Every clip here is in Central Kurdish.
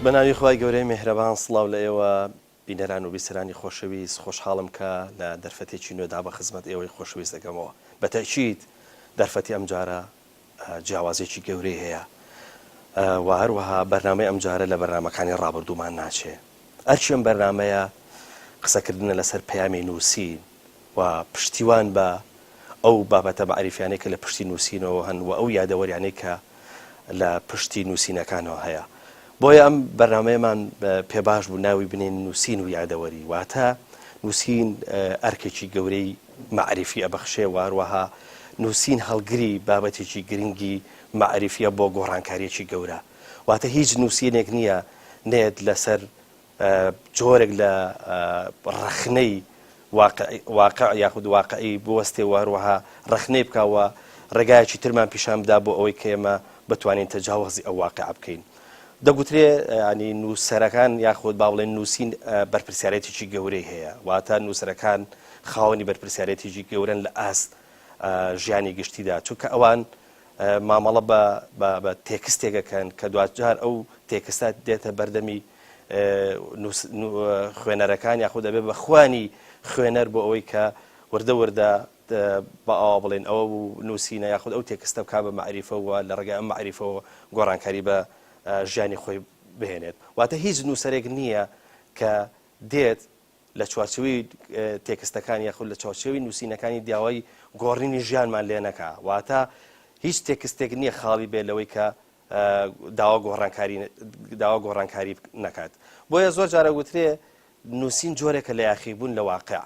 بەناوی خوای گەورەی میهرەبان سڵاو لە ئێوە بینەران و بیسەرانی خۆشەویست خۆشحاڵم کە لە دەرفەتێکی نوێدا بە خزمەت ئێوەی خۆشەویست دەکەمەوە بەتەکید دەرفەتی ئەم جارە جیاوازێکی گەورەی هەیە و هەروەها بەرنامەی ئەم جارە لە بەرنامەکانی ڕابردوومان ناچێ ئەرچی ئەم بەرنامەیە قسەکردنە لەسەر پەیامی نووسین و پشتیوان بە ئەو بابەتە بەعریفیانەی کە لە پشتی نووسینەوە هەن و ئەو یادەوەریانەی کە لە پشتی نووسینەکانەوە هەیە بۆیە ئەم بەرنامەیەمان پێباش بوو ناوی بنێن نووسین و یادەوەری واتە نووسین ئەرکێکی گەورەی معریفی ئەبەخشێ و هەروەها نووسین هەڵگری بابەتێکی گرنگی معریفیە بۆ گۆڕانکاریەکی گەورە واتە هیچ نووسینێک نییە نێت لەسەر جۆرێک لە ڕەخنەی واقع یاخود واقعی بوەستێ و هەروەها ڕەخنەی بکەوە ڕێگایەکی ترمان پیشان بدا بۆ ئەوەی کە ئێمە بتوانین تەجاوزی ئەو واقع بکەین دەگوترێ ینی نووسەرەکان یاخود با بڵێن نووسین بەرپرسیارەتێکی گەورەی هەیە واتە نووسەرەکان خاوەنی بەرپرسیارەتێکی گەورەن لە ئاست ژیانی گشتیدا چونکە ئەوان مامەڵە بە تێکستێکەکەن کە دوجار ئەو تێکستە دێتە بەردەمی خوێنەرەکان یاخود دەبێت بە خوانی خوێنەر بۆ ئەوەی کە وردە وردە بە ئاوا بڵێن ئەوە نووسینە یاخود ئەو تێکستە بکا بە معریفەوە لە ڕێگای ئەم معریفەوە گۆڕانکاری بە ژیانی خۆی بهێنێت واتە هیچ نووسەرێک نییە کە دێت لە چوارچەوەی تێکستەکان یاخود لە چوارچەوەی نووسینەکانی داوای گۆڕینی ژیانمان لێ نەکا واتە هیچ تێکستێک نییە خاڵی بێت لەوەی کە داوا گۆڕانکاری نەکات بۆیە زۆر جارە گوترێ نووسین جۆرێکە لە یاخیبوون لە واقع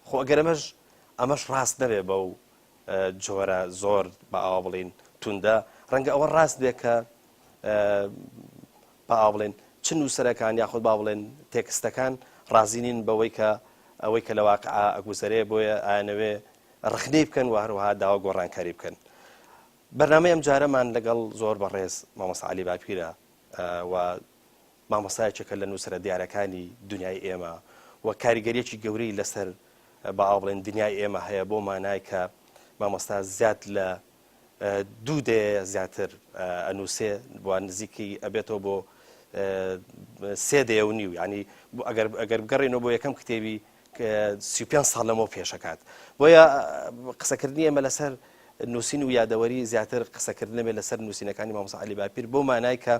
خۆ ئەگەر ئەمەش ڕاست نەبێ بەو جۆرە زۆر بە ئاوا بڵین توندە ڕەنگە ئەوە ڕاست بێت کە با بڵێن چ نووسەرەکان یاخود با بڵێن تێکستەکان ڕازینین بەوەی کە ئەوەی کە لە واقع ئەگوزەرێ بۆیە ئاەوێ ڕخنەی بکەن و هەروەها داوا گۆڕانکاری بکەن بەرنامەی ئەم جارەمان لەگەڵ زۆر بەڕێز مامۆستا عەلی باپیرە و مامۆستایەکێکە لە نووسەرە دیارەکانی دنیای ئێمە و کاریگەریەکی گەورەی لەسەر با بڵێن دنیای ئێمە هەیە بۆ مانای کە مامۆستا زیات لە دوو دێ زیاتر ئەنووسێ بۆ نزیکی ئەبێتەوە بۆ سێ دێ و نیو ینی ئەگەر بگەڕێنەوە بۆ یەکەم کتێبی 35 ساڵ لەمەوە پێشەکات بۆیە قسەکردنی ئێمە لەسەر نووسین و یادەوەری زیاتر قسەکردنەبێت لەسەر نووسینەکانی مامۆستا عەلی باپیر بۆ مانای کە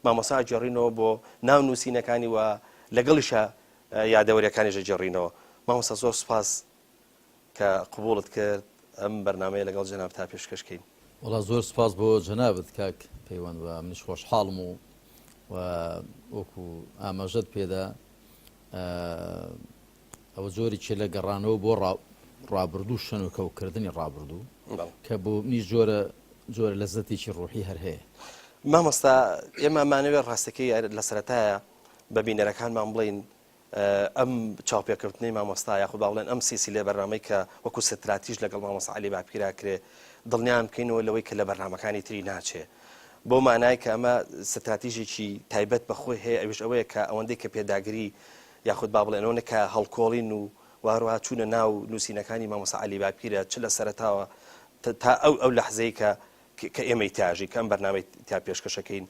مامۆستا جێڕینەوە بۆ ناو نووسینەکانی و لەگەڵیشە یادەوەریەکانیش جێڕینەوە مامۆستا زۆر سوپاس کە قبوڵت کرد ئەم بەرنامەیە لەگەڵ جەناب تا پێشکەشکەین وڵا زۆر سپاس بۆ جەنابەت کاک پەیوەند بە منیش خۆشحاڵم و وەکو ئاماژەت پێدا ئەوە زۆری چێ لە گەڕانەوە بۆ ڕابردوو شەنوکەوتکردنی ڕابردوو کە بۆ منیش جۆرە لەزەتێکی ڕوحی هەر هەیە مامۆستا ئێمەمانەوێت ڕاستەکەی لە سەرەتایە بە بینەرەکانمان بڵین ئەم چاوپێکەوتنەی مامۆستا یاخود با بڵێن ئەم سیسیلێ بەرنامەی کە وەکو ستراتیژ لەگەڵ مامۆستا عەلی باپیرا کرێ دڵنیان بکەینەوە لەوەی کە لە بەرنامەکانی تری ناچێ بۆ مانای کە ئەمە ستراتیژێکی تایبەت بەخۆی هەیە ئەوش ئەوەیە کە ئەوەندەی کە پێداگری یاخود با بڵێنەوە کە هەڵکۆڵین و واروها چوونە ناو نووسینەکانی مامۆستا عەلی باپیرە چ لە سەرەتاوە تا ئەو لەحزەی کە ئێمەی تاژی کە ئەم بەرنامەی تا پێشکەشەکەین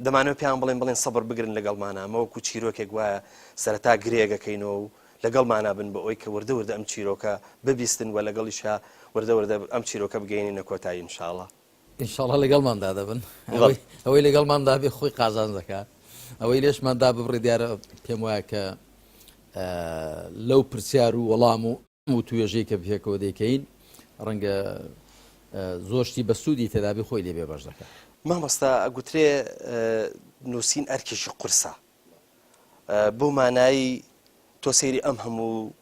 دەمانەوە پیان بڵێن سەبر بگرن لەگەڵمانە ئەمەوەکو چیرۆکێک وایە سەرەتا گرێگەکەینەوە و لەگەڵمانە بن بە ئەوی کە وردە وردە ئەم چیرۆکە ببیستن و لەگەڵیشا وردە وردە ئەم چیرۆکە بگەینە کۆتایی ئینشاءڵڵا ئینشاءڵڵا لەگەڵماندا دەبن ئەوەی لەگەڵماندا بێ خۆی قازان دەکات ئەوەی لێشماندا ببڕێ دیارە پێم وایە کە لەو پرسیار و وەڵام و توێژەی کە پێکەوە دەکەین ڕەنگە زۆشتی بە سوودی تێدابی خۆی لێبێ باش دەکات مامۆستا ئەگوترێ نووسین ئەرکێکی قورسە بۆ مانایی تۆ سەیری ئەم هەموو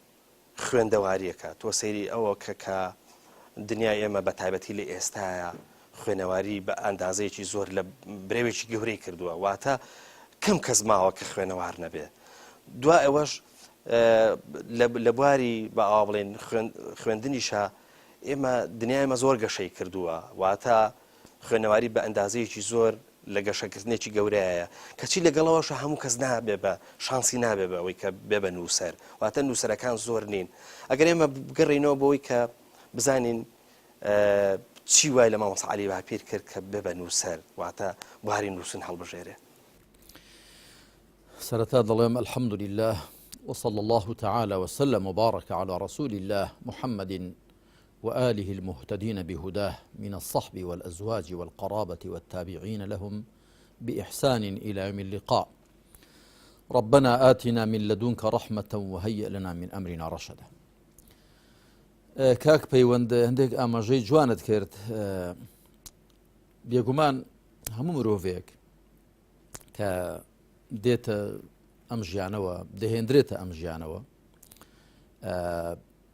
خوێندەواریەکە تۆ سەیری ئەوە کە دنیای ئێمە بە تایبەتی لە ئێستاە خوێنەواری بە ئەندازەیەکی زۆر لە برێوێکی گەورەی کردووە واتە کەم کەس ماوە کە خوێنەوار نەبێ دوای ئەوەش لە بواری بە ئاوا بڵێن خوێندنیشە ئێمە دنیای ئێمە زۆر گەشەی کردووە واتە خوێنەواری بە ئەندازەیەکی زۆر لە گەشەکردنێکی گەورەیە کەچی لەگەڵەوەشە هەموو کەس نابێ بە شانسی نابێ بە ئەوەی کە بێ بە نووسەر واتە نووسەرەکان زۆر نین ئەگەر ئێمە بگەڕینەوە بۆەوەی کە بزانین چی وای لە مامۆستا عەلی باپیر کرد کە بێ بە نووسەر واتە بواری نووسن هەڵبژێرێ سرتا ظلم الحمد لله وصلى الله تعالى وسلم وبارك على رسول الله محمد وآله المهتدين بهداه من الصحب والأزواج والقرابة والتابعين لهم بإحسان إلى يوم اللقاء. ربنا آتنا من لدنك رحمة وهيئ لنا من أمرنا رشدا. کاک پەیوەند هەندێک ئاماژەی جوانت کرد، بێگومان هەموو مرۆڤێک کە دێتە ئەم ژیانەوە دەهێنرێتە ئەم ژیانەوە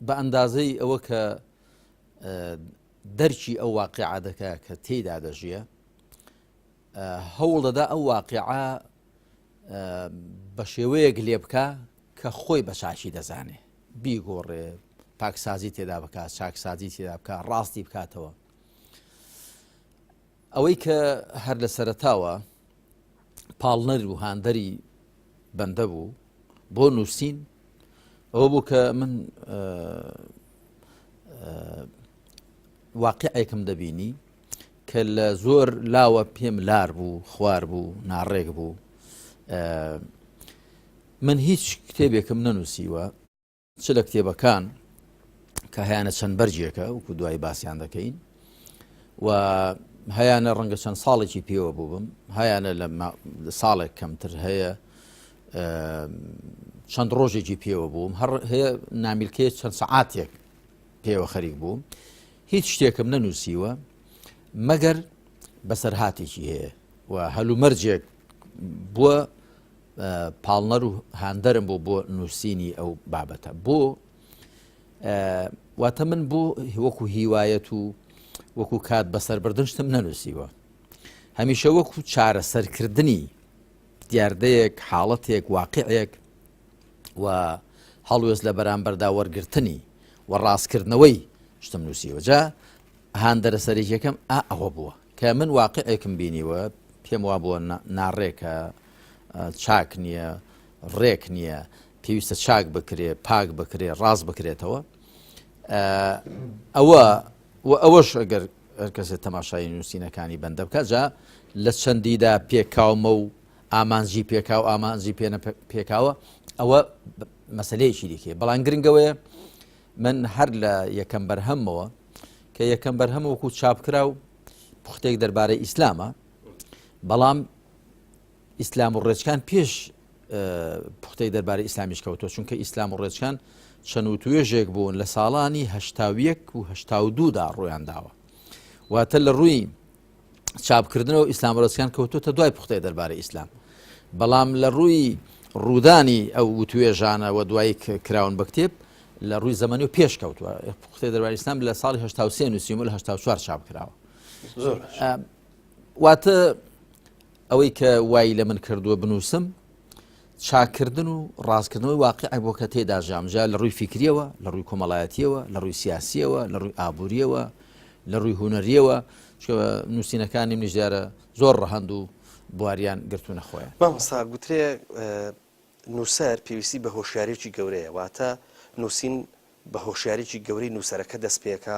بە ئەندازەی ئەوە کە دەرکی ئەو واقعە دەکا کە تێیدا دەژیە، هەوڵ دەدا ئەو واقعە بە شێوەیەک لێ بکە کە خۆی بە چاکی دەزانێ، بیگۆڕێ، پاکسازی تێدا بکات، چاکسازی تێدا بکات، ڕاستی بکاتەوە. ئەوەی کە هەر لە سەرەتاوە پاڵنەر و هاندەری بەندە بوو بۆ نووسین، ئەوە بوو کە من واقعێکم دەبینی کە لە زۆر لاوە پێم لار بوو، خوار بوو، ناڕێک بوو. من هیچ کتێبێکم نەنووسیوە چ لە کتێبەکان کە هەیانە چەند بەرجێکە وەکو دوای باسییان دەکەین و هەیانە ڕەنگە چەند ساڵێکی پێوە بووبم، هەیانە لە ساڵێک کەمتر هەیە چەند ڕۆژێکی پێوە بووم، هەر هەیە نامیلکەیە چەند سەعاتێک پێوە خەریک بووم. هیچ شتێکم نەنووسیوە مەگەر بەسەرهاتێکی هەیە و هەلومەرجێک بووە پاڵنەر و هاندەرم بۆ نووسینی ئەو بابەتە. بۆ واتە من بۆ وەکو هیوایەت و وەکو کات بەسەربردن شتم نەنووسیوە، هەمیشە وەکو چارەسەرکردنی دیاردەیەک، حاڵەتێک، واقعێک و هەڵوێز لە بەرامبەردا وەرگرتنی و ڕاستکردنەوەی شتم نووسیوە. جا هاندەرە سەرێکیەکەم ئەوە بووە کە من واقعێکم بینیوە، پێم وا بووە ناڕێکە، چاک نییە، ڕێک نییە، پێویستە چاک بکرێ، پاک بکرێ، ڕاست بکرێتەوە. ئەوەش ئەگەر هەر کەسێک تەماشای نووسینەکانی بەندە بکات، جا لە چەندیدا پێکاومە و ئامانجی پێکاو ئامانجی پێکاوە، ئەوە مەسەلەیەکی دیکێ. بەڵام گرنگەوەیە من هەر لە یەکەم بەرهەمەوە کە یەکەم بەرهەمە وەکو چاپکرا و پوختێک دەربارەی ئیسلامە، بەڵام ئیسلام و ڕێچکان پێش پوختەی دەربارەی ئیسلامیش کەوتۆ، چونکە ئیسلام و ڕێچکان چەند و توێژێک بوون لە ساڵانی 1970 و 1972دا ڕۆیان داوە، واتە لە ڕووی چاپکردنەوە ئیسلام و ڕێچکان کەوتۆتە دوای پوختەی دەربارەی ئیسلام. بەڵام لە ڕووی ڕوودانی ئەو توێژانە و دوایی کراون بە کتێب لە ڕووی زەمانی و پێش کەوتووە. پوختەی دەربارەی ئیسلام لە ساڵی 1970 نووسیم و لە 1974 چاپکراوە. واتە ئەوەی کە وای لە من کردووە بنووسم، چاکردن و ڕاستکردنەوەی واقعی بۆ کە تێدا ژامژە لە ڕووی فیکریەوە، لە ڕووی کۆمەڵایەتیەوە، لە ڕووی سیاسیەوە، لە ڕووی ئابوووریەوە، لە ڕووی هونەریەوە، نووسینەکانی منیش دیارە زۆر ڕەهەند و بواریان گرتوونە خۆیان. مامۆستا گوترێ نووسەر پێویستی بە هۆشیارێکی گەورەیە، واتە نووسین بە هۆشیارێکی گەورەی نووسەرەکە دەست پێکە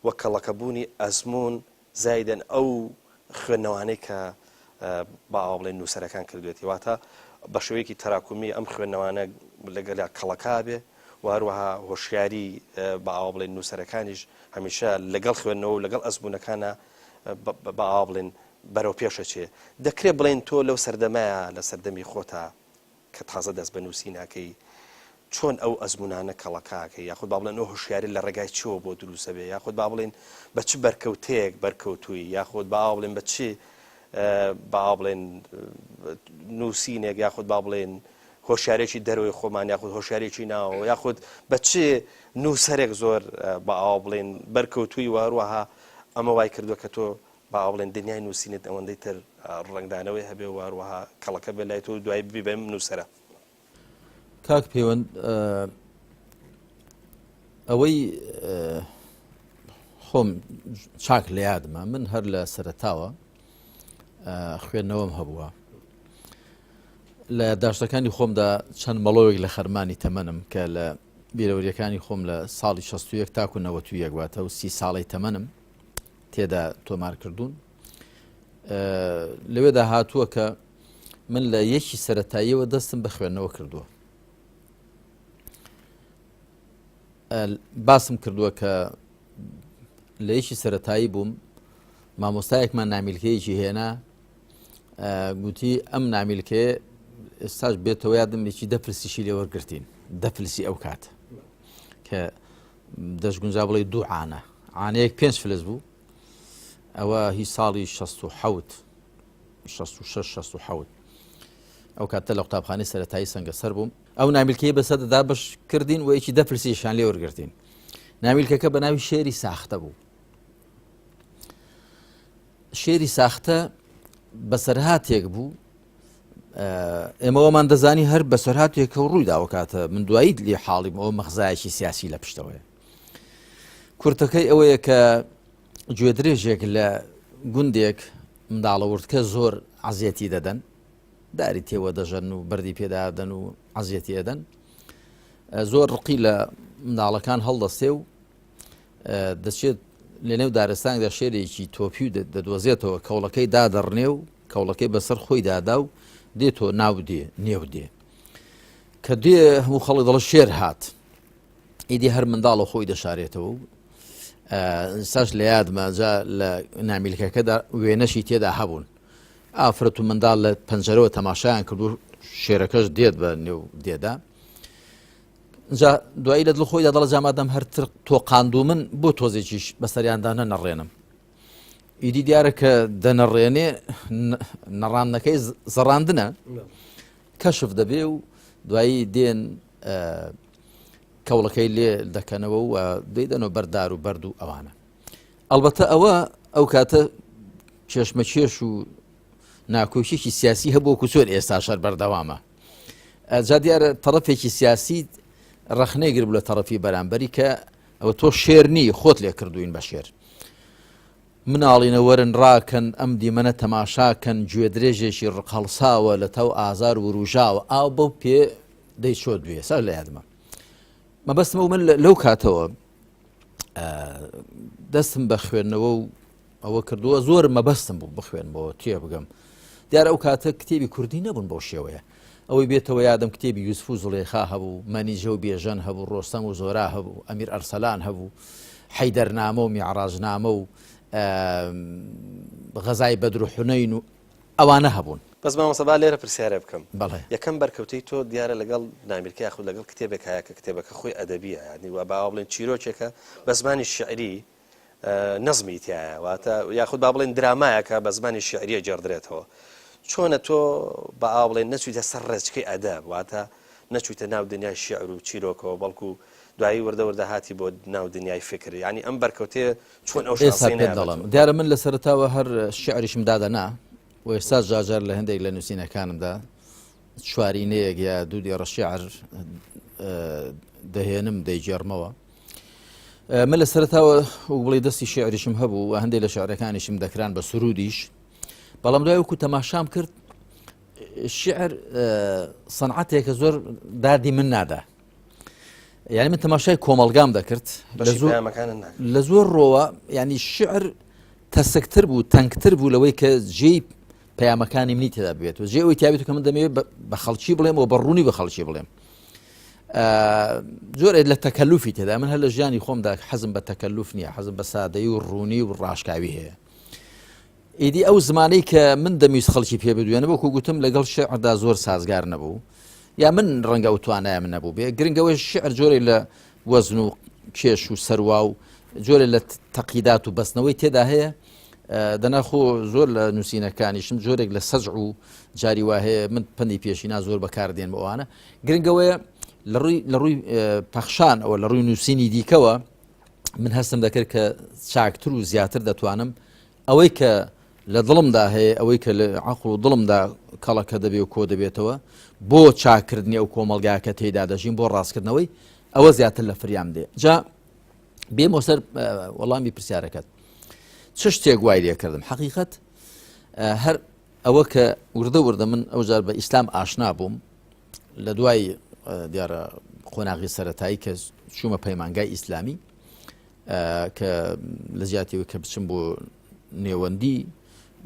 وە کەڵەکەبوونی ئەزمون زایدەن ئەو خوێندنەوانەی کە باوا بڵێن نووسەرەکان کردوێتی، واتە بە شێوەیەکی تەراکمی ئەم خوێندنەوانە لەگەڵ کەڵەکا بێ و هەروەها هۆشیاری باوا بڵێن نووسەرەکانیش هەمیشە لەگەڵ خوێندنەوە و لەگەڵ ئەزمونەکانە باوا بڵێن بەرەو پێشەچێ. دەکرێت بڵێن تۆ لەو سەردەمایە لە سەردەمی خۆتا کە تازە دەست بە نووسیناکەی چۆن ئەو ئەزمونانە کەڵەکاکەی، یاخود با بڵێن ئەو هۆشیاری لە ڕێگای چۆ بۆ دروستە بێ، یاخود با بڵێن بە چ بەرکەوتەیەک بەرکەوتووی، یاخود با بڵێن بە چی با بڵێن نووسینێک، یاخود با بڵێن هۆشیارێکی دەروی خۆمان، یاخود هۆشیارێکی ناوە، یاخود بە چی نووسەرێک زۆر با بڵێن بەرکەوتووی و هەروەها ئەمە وای کردووە کە تۆ با بڵێن دنیای نووسینت ئەوەندەی تر ڕنگدانەوەی هەبێ و هەروەها کەڵەکە بێ لای تۆ دوای ببێم نووسەرە. کاک پەیوەند، ئەوەی خۆم چاک لە یادمە، من هەر لە سەرەتاوە خوێندنەوەم هەبووە. لە داشتەکانی خۆمدا چەند مەڵۆیەک لە خەرمانی تەمەنم کە لە بیرەوریەکانی خۆم لە ساڵی 61 تاکو 91 واتە و 30 ساڵی تەمەنم تێدا تۆمار کردوون. لەوێدا هاتووە کە من لە یەکی سەرەتاییەوە دەستم بە خوێندنەوە کردووە. باسم کردووە کە لە یەکی سەرەتایی بووم، مامۆستایەکمان نامیلکەیەکی هێنا، گوتی ئەم نامیلکەیە ئێستاش بێتەوە یادمێکی دەفلسیشی لێ وەرگرتین، دەفلسی ئەو کات کە دەستگونجا بڵێ دوو عانە، عانەیەک 5 فلس بوو، ئەوە هی ساڵی 66 ئەو کاتە لە قوتابخانەی سەرەتایی سەنگەسەر بووم. ئەو نامیلکەیە بەسەردا بەش کردین و یەکی دەفلسیشان لێ وەرگرتین. نامیلکەکە بە ناوی شێری ساختە بوو. شێری ساختە بەسەرهاتێک بوو، ئێمەوەمان دەزانی هەر بەسەرهاتێکە و ڕووی داوە کاتە من دوایی لێ حاڵیم ئەوە مەغزایەکی سیاسی لە پشتەوەیە. کورتەکەی ئەوەیە کە گوێدرێژێک لە گوندێک منداڵەوردکە زۆر عەزیەتی دەدەن، داری تێوە دەژەن و بەردی پێدادەن و عەزیەتی ئەدەن، زۆر ڕقی لە منداڵەکان هەڵدەستێ و دەچێت لە نێو دارستاندا شێرێکی تۆپی و دەدۆزێتەوە، کەوڵەکەی دادەڕنێ و کەوڵەکەی بەسەر خۆی دادا و دێتەوە ناو دێ نێو دێ، کە دێ هەموو خەڵک دەڵە شێر هات، ئیدی هەر منداڵە خۆی دەشارێتەوە و ساش لە یادمە جا لە نامیلکەکەدا وێنەشی تێدا هەبوون، ئافرەت و منداڵ لە پەنجەرەوە تەماشایان کرد و شێرەکەش دێت بە نێو دێدا. جا دوایی لە دڵ خۆیدا دەڵە جامادەم هەرتر تۆقاندوو من بۆ تۆزێکیش بەسەریاندا نەنەڕێنم. ئیدی دیارە کە دەنەڕێنێ نەڕاندنەکەی زەڕاندنە، کەشف دەبێ و دوایی دێن کەوڵەکەی لێ دەکەنەوە و دەیدەنەوە بەردار و بەرد و ئەوانە. ئەلبەتە ئەوە ئەو کاتە چێشمەچێش و ناکۆشیێکی سیاسی هەبووکو زۆر ئێستا شەر بەردەوامە. جا دیارە تەڕەفێکی سیاسی ڕەخنەی گربوو لە تەڕەفی بەرامبەری کە ئەوە تۆ شێرنی خۆت لێ کردوین بە شێر. مناڵینە وەرن ڕاکەن ئەم دیمەنە تەماشاکەن، گوێ درێژێکی ڕقەڵساوە لە تەو ئازار و ڕوژاوە ئاو بەو پێ دەیچۆ دوێ سەر لە یادمە. مەبەستمە و من لەو کاتەوە دەستم بە خوێندنەوە و ئەوە کردووە، زۆر مەبەستم بوو بخوێنمەوە تێ بگەم. دیارە ئەو کاتە کتێبی کوردی نەبوون بەو شێوەیە، ئەوەی بێتەوە یادم کتێبی یوسف و زوڵێخا هەبوو، مەنیجە و بێژەن هەبوو، ڕۆستەم و زۆرا هەبوو، ئەمیر ئەرسەلان هەبوو، حەیدەرنامە و میعراجنامە و غەزای بەدر و حونەین و ئەوانە هەبوون. بەس مامۆستا لێرە پرسیارە بکەم. بەڵێ یەکەم بەرکەوتەی تۆ دیارە لەگەڵ نامیلکە یاخود لەگەڵ کتێبێک هەیە کە کتێبەکە خۆی ئەدەبیە، یعنی وە باوا بڵێن چیرۆکێکە بە زمانی شعری نەزمی تایە، واتە یاخود با بڵێن درامایەکە بە زمانی شعریە جێڕدرێتەوە. چۆنە تۆ بە ئاوا بڵێن نەچوویتە سەر ڕێچکەی ئەدەب، واتە نەچوویتە ناو دنیای شعر و چیرۆکەوە، بەڵکو دوایی وردە وردە هاتی بۆ ناو دنیای فکر، یعنی ئەم بەرکەوتەیە چۆن ئەو شانسەی دەڵم. دیارە من لە سەرەتاوە هەر شعریشم دادەنا و ئێستا جاجار لە هەندێک لە نووسینەکانمدا چوارینەیەک یا دوو دیێڕە شیعر دەهێنم دەیجێڕمەوە. من لە سەرەتاوە بڵێ دەستی شعریشم هەبوو و هەندێک لە شعرەکانیشم دەکران بە سرودیش، بەڵام دوای وەکو تەماشام کرد شعر سەنعەتێکە زۆر دادی من نادا، یعنی من تەماشای کۆمەڵگام دەکرد لە زۆر ڕۆوە، ینی شعر تەسکتر بوو، تەنگتر بوو لەوەی کە جێی پەیامەکانی منی تێدا بێت و جێ ئەوی تیابێت کە من دەمەوێت بە خەڵکی بڵێم و بەڕوونی بە خەڵکی بڵێم. زۆر لە تەکەلوفی تێدا، من هەر لە ژیانی خۆمدا حەزم بە تەکەلوف نییە، حەزم بە سادەیی و ڕوونی و ڕاشکاوی هەیە. ئیدی ئەو زمانەی کە من دەمویست خەڵکی پێ بدوێنە بۆکو گوتم لەگەڵ شعردا زۆر سازگار نەبوو، یا من ڕەنگە ئەو توانایە من نەبوو بێ، گرنگەوەی شعر جۆرێ لە وەزن و کێش و سەروا و جۆرێ لە تەقیدات و بەستنەوەی تێدا هەیە. دەناخۆ زۆر لە نووسینەکانیشم جۆرێک لە سەجع و جاری وا هەیە، من پندی پێشینا زۆر بەکاردێن بەوانە. گرنگەوەیە لە ڕووی پەخشان ئەوە لە ڕووی نووسینی دیکەوە من هەستم دەکرد کە چاکتر و زیاتر دەتوانم ئەوەی کە لە دڵمدا هەیە، ئەوەی کە لە عەقڵ و دڵمدا کەڵەکە دەبێ و کۆ دەبێتەوە بۆ چاکردنی ئەو کۆمەڵگایکە تێدا دەژین، بۆ ڕاستکردنەوەی ئەوە زیاتر لە فریام دێ. جا بێمەوە سەر وەڵامی پرسیارەکەت، چ شتێک وای لێکردم؟ حەقیقەت هەر ئەوە کە وردە وردە من ئەوجار بە ئیسلام ئاشنا بووم لە دوای دیارە قۆناغی سەرەتایی کە چوومە پەیمانگای ئیسلامی، کە لە زیاتیەوە کە بچم بۆ نێوەندی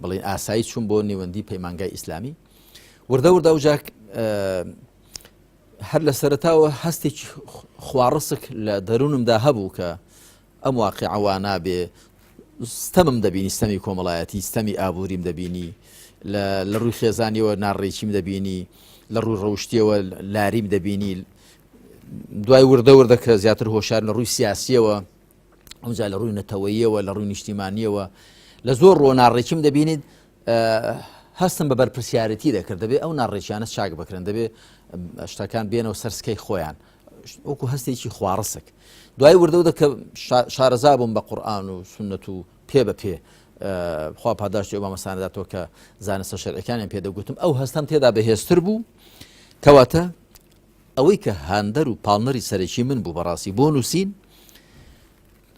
بڵێن ئاسایی چوون بۆ نێوەندی پەیمانگای ئیسلامی وردە ئەوجا هەر لە سەرەتاوە هەستێکی خواڕسک لە دەروونمدا هەبوو کە ئەم واقعەوە نابێ ستەمم دەبینی ستەمی کۆمەڵایەتی ستەمی ئابووریم دەبینی لە ڕووی خێزانیەوە ناڕێکیم دەبینی لە ڕووی ڕەوشتیەوە لاریم دەبینی دوای وردە کە زیاتر هۆشار لە ڕووی سیاسیەوە ئەوجا لە ڕووی نەتەوەییەوە لە ڕووی نیشتیمانیەوە لە زۆر ڕۆ ناڕێکیم دەبینیت هەستم بە بەرپرسیارەتی دەکرد دەبێت ئەو ناڕێکیانە چاک بکرن دەبێت شتەکان بێنەوە سەرسکەی خۆیان وەکو هەستێکی خواڕسک دوای وردە کە شارەزا بووم بە قورئان و سونەت و پێ بە پێ خوا پاداشتی ئەو مەسانەداتەوە کە زانستە شەرعیەکانیان پێدەگوتم ئەو هەستم تێدا بەهێزتر بوو کەواتە ئەوەی کە هاندەر و پاڵنەری سەرەکی من بوو بەڕاستی بۆ نووسین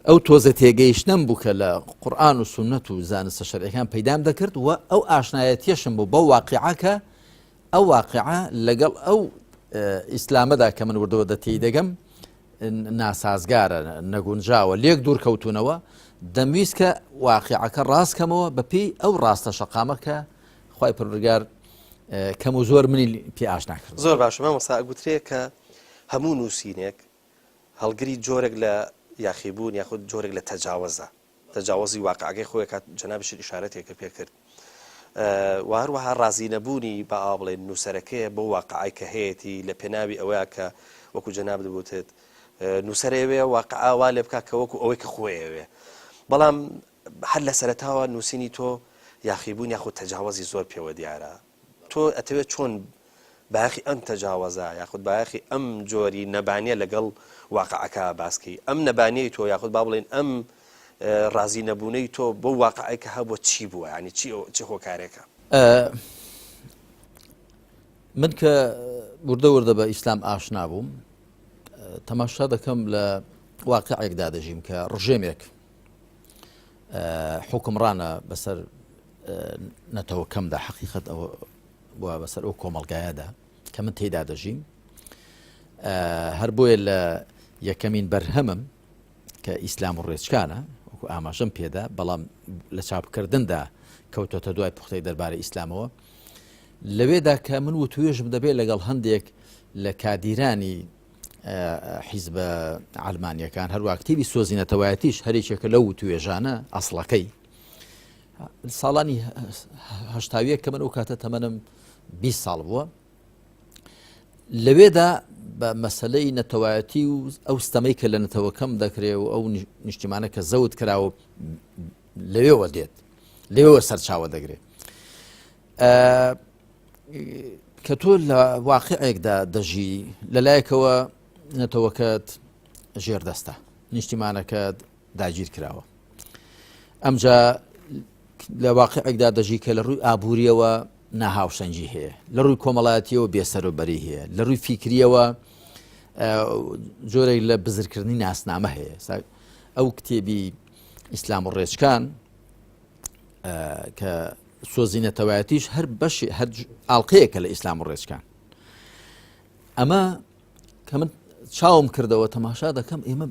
ئەو تۆزە تێگەیشتنم بوو کە لە قورئان و سونەت و زانستە شەرعیەکان پەیدام دەکرد و ئەو ئاشنایەتیەشم بوو بەو واقعەکە ئەو واقعە لەگەڵ ئەو ئیسلامەدا کە من وردەوە دەتێی دەگەم ناسازگارە نەگونجاوە لێک دوور کەوتونەوە دەمویست کە واقعەکە ڕاستکەمەوە بەپێی ئەو ڕاستە شەقامە کە خوای پروردگار کەم و زۆر منی پێ ئاشنا کرد. زۆر باشە مامۆستا گوترێت کە هەموو نووسینێک هەڵگری جۆرێک لە یاخیبوون یاخود جۆرێک لە تەجاوزی واقعەکەی خۆی کات جەنابش ئیشارەتێکە پێ کرد وهروەها ڕازی نەبوونی بە ئابڵێن نووسەرەکەی بۆ واقعای کە هەیەی لە پێناوی ئەوەیە کە وەکو جەناب دەبوتێت نووسەرەوێ واقعاوا لێ بکات کە وەکو ئەوەی کە خۆیەوێ بەڵام هەر لە سەرەتاوە نووسینی تۆ یاخیبوون یاخود تەجاوزی زۆر پێوە دیارە تۆ ئەتەوێت چۆن باخی ئەم تەجاوزە یاخود باخی ئەم جۆری نەبانیە لەگەڵ واقعەکە باسکی ئەم نەبانیەی تۆ یاخود با بڵێن ئەم ڕازی نەبوونەی تۆ بۆ واقعەی کە هەبووە چی بووە ینی چی هۆکارێکە من کە وردە بە ئیسلام ئاشنا بووم تەماشا دەکەم لە واقعێکدا دەژیم کە ڕژێمێک حکمڕانە بەسەر نەتەوەکەمدا حەقیقەت ئەوە بووە بەسەر ئەو کۆمەڵگایەدا کە من تێیدا دەژیم هەر بۆیە لە یەکەمین بەرهەمم کە ئیسلام و ڕێچکانە وەکو ئاماژەم پێدا بەڵام لە چاپکردندا کەوتۆتە دوای پوختەی دەربارەی ئیسلامەوە لەوێدا کە من وتوێژم دەبێت لەگەڵ هەندێک لە کادیرانی حیزبە ئەڵمانیەکان هەروە کتێبی سۆزینەتەوایەتیش هەرێکێکە لەو توێژانە ئەسڵەکەی ساڵانی هەشتاویە کە من ئەو کاتە تەمەنم 20 ساڵ بووە لەوێدا بە مەسلەی نەتەوایەتی و ئەو ستەمەی کە لە نەتەوەکەم دەکرێت و ئەو نیشتیمانە کە زەوت کراوە لەوێوە دێت لەوێوە سەرچاوە دەگرێت کە تۆ لە واقعێکدا دەژی لەلایەکەوە نەتەوەکەت ژێردەستە نیشتیمانەکەت داگیر کراوە ئەمجا لە واقعێکدا دەژی کە لە ڕووی ئابووریەوە ناهاوشەنجی هەیە لە ڕووی کۆمەڵایەتیەوە بێسەرۆبەری هەیە لە ڕووی فیکریەوە جۆرێک لە بزرکردنی ناسنامە هەیە ئەو کتێبی ئیسلام و ڕێچکان کە سۆزینەتەوایەتیش هەر بەشی هەر ئاڵلقەیەکە لە ئیسلام و ڕێچکان ئەمە کە من چاوم کردەوە تەماشا دەکەم ئێمە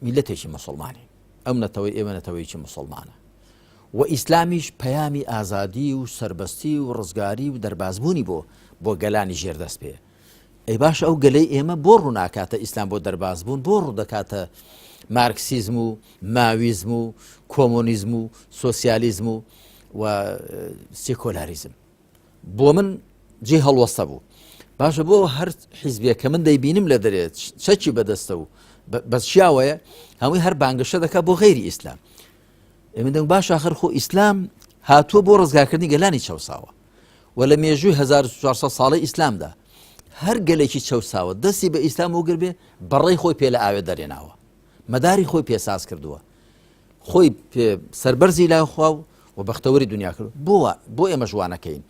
میلەتێکی مسلمانی ئەم نەتەوەی ئێمە نەتەوەیکی مسلمانە و ئیسلامیش پەیامی ئازادی و سربەستی و ڕزگاری و دەربازبوونی بۆ گەلانی ژێردەست پێ ئەی باش ئەو گەلەی ئێمە بۆ ڕووناکاتە ئیسلام بۆ دەربازبوون بۆ ڕوودەکاتە مارکسیزم و ماویزم و کۆمۆنیزم و سۆسیالیزم و سێکۆلاریزم بۆ من جێ هەڵوەستە بوو باشە بۆ هەر حیزبیە کە من دەیبینم لە دەرێت چەکی بەدەستە و بەس چیاوەیە هەمووی هەر بانگەشە دەکات بۆ غەیری ئیسلام ئێمە دەنگ باش آخر خۆ ئیسلام هاتووە بۆ ڕزگارکردنی گەلانی چەوساوە و لە مێژووی 1400 ساڵی ئیسلامدا هەر گەلێکی چەوساوە دەستی بە ئیسلام وەگر بێ بەڕێی خۆی پێ لە ئاوێ دەرێناوە مەداری خۆی پێساز کردووە خۆی سەربەرزی لای خوا و بەختەوەری دنیا کرد بۆ ئێمە ژوانەکەین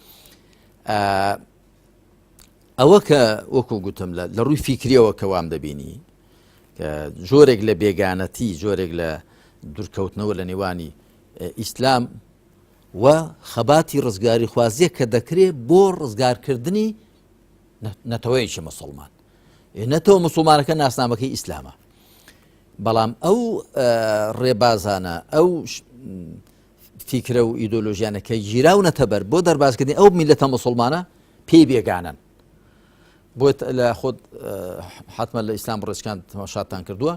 ئەوە کە وەکو گوتم لە ڕووی فیکریەوە کە وام دەبینی کە جۆرێک لە بێگانەتی جۆرێک لە دوورکەوتنەوە لە نێوانی ئیسلام و خەباتی ڕزگاری خوازیە کە دەکرێت بۆ ڕزگارکردنی نەتەوەیەکی مسلمان نەتەوە مسلمانەکە ناسنامەکەی ئیسلامە بەڵام ئەو ڕێبازانە ئەو فیکرە و ئیدۆلۆژیانە کە گیراونەتە بەر بۆ دەربازکردنی ئەو میلەتە مسلمانە پێی بێگانن بۆ لە خۆت حتممە لە ئیسلام ڕێزکان تەماشاتان کردووە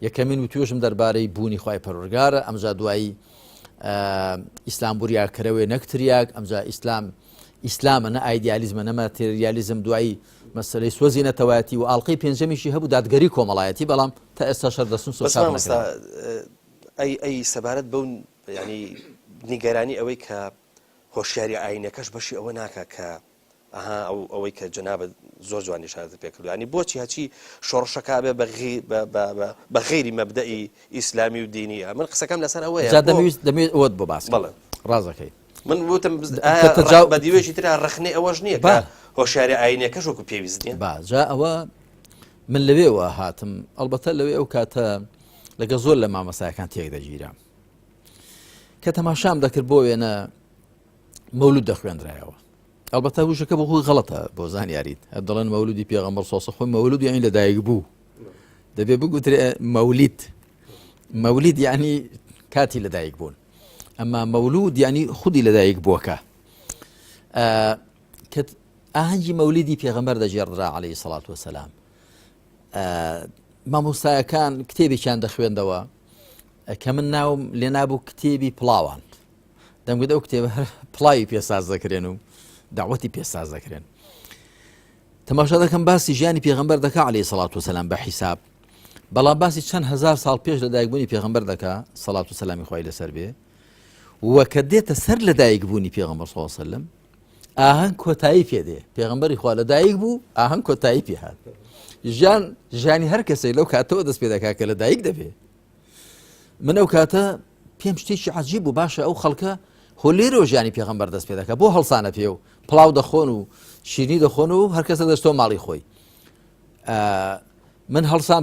یەکەمین و توێژم دەربارەی بوونی خوای پەروەردگارە ئەمجا دوایی ئیسلام بوریاکەرەوەی نەکتریاک ئەمجا ئیسلامە نە ئایدیالیزمە نە ماتریالیزم دوایی مەسلەی سۆزی نەتەوایەتی و ئاڵلقەی پێنجەمیشی هەبوو دادگەری کۆمەڵایەتی بەڵام تا ئێستا شەردەسون ئەی سەبارەت بەو ینی نیگەرانی ئەوەی کە هۆشیاری ئاینەکەش بەشی ئەوە ناکە کە ئەوەی کە جەنابەت زۆر جوان نیشانەت پێکردو ینی بۆچی هەچی شۆڕشەکە بێ بە غیری مەبدەئی ئیسلامی و دینیە من قسەکەم لەسەر ئەوەیە دەمێت ئەوت بۆ باس ڕازەکەی من وتم بە دیوێژی تررا ڕخنەی ئەوەش نییە کە هۆشیاری ئاینەکەش وەکو پێویست نیە جا ئەوە من لەوێەوە هاتم ئەلبەتە لەوێ ئەو کاتە لەگە زۆر لە مامەسایەکان تێک دەگیرە کە تەماشام دەکرد بۆ وێنە مەولود دەخوێنرایەوە ئەلبەتە وشەکە بۆ خۆی غەڵەتە بۆ زانیاریت دەڵێن مەولودی پێغەمبەر سۆسە خۆی مەولود یانی لەدایک بوو دەبێ بگوترێ مەولید یعنی کاتی لەدایک بوون ئەمما مەولود یعنی خودی لەدایک بووەکە کە ئاهەنگی مەولیدی پێغەمبەر دەجێڕرا عەلەیهی سەڵات وەسەلام مامۆستایەکان کتێبێکیان دەخوێندەوە کە من ناوم لێ نابوو کتێبی پڵاوان دەمگوت ئەو کتێبە پڵاوی پێساز دەکرێن و داوەتی پێساز دەکرێن تەماشا دەکەم باسی ژیانی پێغەمبەر دەکا عەلەیهی سەڵات وەسەلام بە حیساب بەڵام باسی چەند هەزار ساڵ پێش لەدایکبوونی پێغەمبەر دەکا سەڵات وسەلامی خوای لەسەر بێ وەکە دێتە سەر لەدایکبوونی پێغەمبەر صلی الله علیه وسلم ئاهەنگ کۆتایی پێدێ پێغەمبەری خوا لەدایک بوو ئاهەنگ کۆتایی پێهات ژیانی هەر کەسەی لەو کاتەوە دەست پێ دەکا کە لەدایک دەبێ من ئەو کاتە پێم شتێکی عەجیب و باشە ئەو خەڵکە هۆ لێرەوە ژیانی پێغەمبەر دەست پێ دەکا بۆ هەڵسانە پێ و پڵاو دەخۆن و شیرینی دەخۆن و هەر کەسە دەستەوە ماڵی خۆی من هەڵسان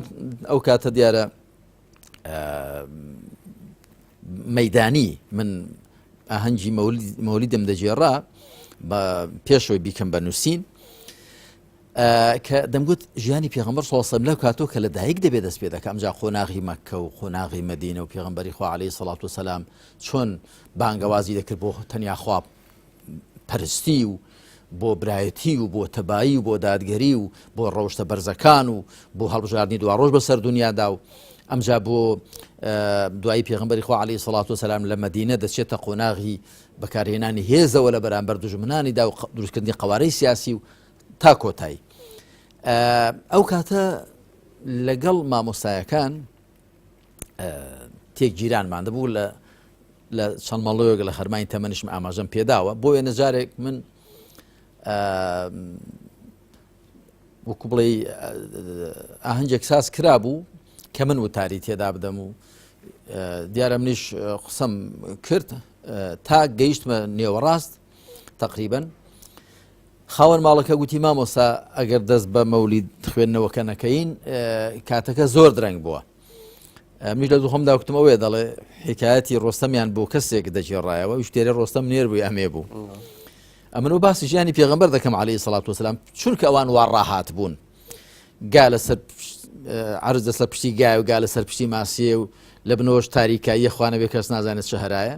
ئەو کاتە دیارە مەیدانی من ئاهەنگی مەولیدم دەجێڕا بە پێشەوەی بیکەم بە نووسین کە دەمگوت ژیانی پێغەمبەر صلی الله علیه و سلم لەو کاتۆ کە لەدایک دەبێت دەست پێ دەکا ئەمجا خۆناغی مەککە و خۆناغی مەدینە و پێغەمبەری خوا عەلەیهی سەڵات وسەلام چۆن بانگەوازی دەکرد بۆ تەنیا خوا پەرستی و بۆ برایەتی و بۆ تەبایی و بۆ دادگەری و بۆ ڕەوشتە بەرزەکان و بۆ هەڵبژاردنی دوا ڕۆژ بەسەر دنیادا و ئەمجا بۆ دوایی پێغەمبەری خوا عەلەیهی سەڵات وسەلام لە مەدینە دەچێتە قۆناغی بەکارهێنانی هێزەوە لە بەرامبەر دوژمنانیدا و دروستکردنی قەوارەی سیاسی و تا کۆتایی ئەو کاتە لەگەڵ مامۆستایەکان تێک جیرانمان دەبوو لە چەند ماڵۆیەک لە خەرمانی تەمەنیشم ئاماژەم پێداوە بۆ وێنە جارێک من وەکو بڵێ ئاهەنگێک ساز کرابوو کە من وتاری تێدا بدەم و دیارە منیش قسەم کرد تا گەیشتمە نێوەڕاست تقریبەن خاوەن ماڵەکە گوتی مامۆستا ئەگەر دەست بە مەولید خوێندنەوەکە نەکەین کاتەکە زۆر درەنگ بووە منیش لە دووخەمدا وتم ئەوێ دەڵێ حکایەتی ڕۆستەمیان بۆ کەسێک دەجێڕایەوە وشتێرە ڕۆستەم نێر بووی ئەمێ بوو ئەمنەوە باسی ژیانی پێغەمبەر دەکەم عەلەیهی سەڵات وسەلام چونکە ئەوان وا ڕاهات بوون گا لەسەر عەرز دەسەر پشتی گای و گا لەسەر پشتی ماسیە و لە بنەوەش تاریکاییە خوانەبێ کەس نازانێت شەهرایە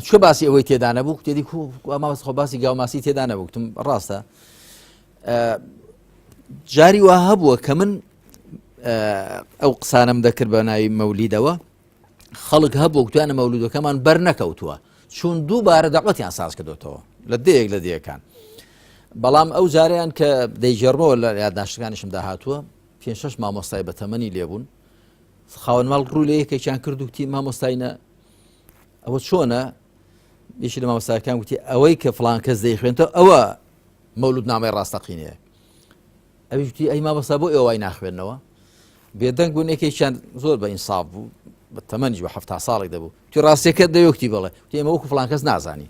چکە باسی ئەوەی تێدا نەبوو تێدی مامۆستا خۆ باسی گاوماسی تێدا نەبوو وتم ڕاستە جاری وا هەبووە کە من ئەو قسانم دەکرد بە ناوی مەولیدەوە خەڵک هەبوو گوتوانە مەولودەکەمان بەرنەکەوتووە چون دووبارە دەعوەتیان ساز کردوتەوە لە دەیەک لە دەیەکان بەڵام ئەو جاریان کە دەیجێڕمەوە لە یادداشتەکانیشم داهاتووە 5-6 مامۆستای بەتەمەنی لێبوون خاوەن ماڵ ڕوو لە یەکێکیان کرد وتی مامۆستاینە ئەوە چۆنە یەکی لە مامۆستایەکان وتی ئەوەی کە فڵان کەس دەیخوێنێتەوە ئەوە مەولود نامەی ڕاستەقینەیە ئەویش وتی ئەی مامۆستا بۆ ئێوەی ناخوێننەوە بێدەنگ بوون یەکێکیان زۆر بە ئینساف بوو بە تەمەنیش بە 70 ساڵێک دەبوو تی ڕاستیەکە دەیوەکتی بڵێ تی ئێمە وەکو فڵان کەس نازانی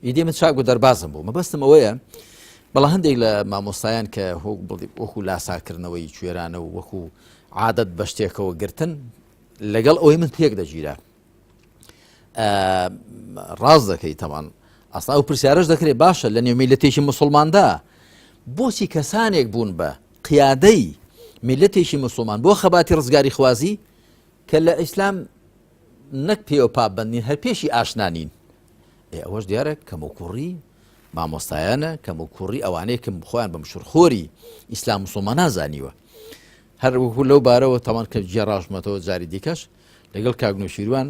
ئیدی من چاک و دەربازم بوو مەبەستم ئەوەیە بەڵام هەندێک لە مامۆستایان کە وەکو لاساکردنەوەی کوێرانە و وەکو عادەت بە شتێکەوە گرتن لەگەڵ ئەوەی من پێک دەگیرە ڕاست دەکەی تەمان ئەستا ئەو پرسیارەش دەکرێت باشە لە نێو میلەتێکی موسڵماندا بۆچی کەسانێک بوون بە قیادەی میلەتێکی موسڵمان بۆ خەباتی ڕزگاری خوازی کە لە ئیسلام نەک پێوە پابندین هەر پێشی ئاشنانین ئەوەش دیارە کەموکوڕی مامۆستایانە کەم و کوڕی ئەوانەیە کەم خۆیان بە مشورخۆری ئیسلام مسلمان نازانیوە هەر وەکو لەو بارەوە تەمان کە جێڕاژمەتەوە جاری دیکەش لەگەڵ کاگنووشیروان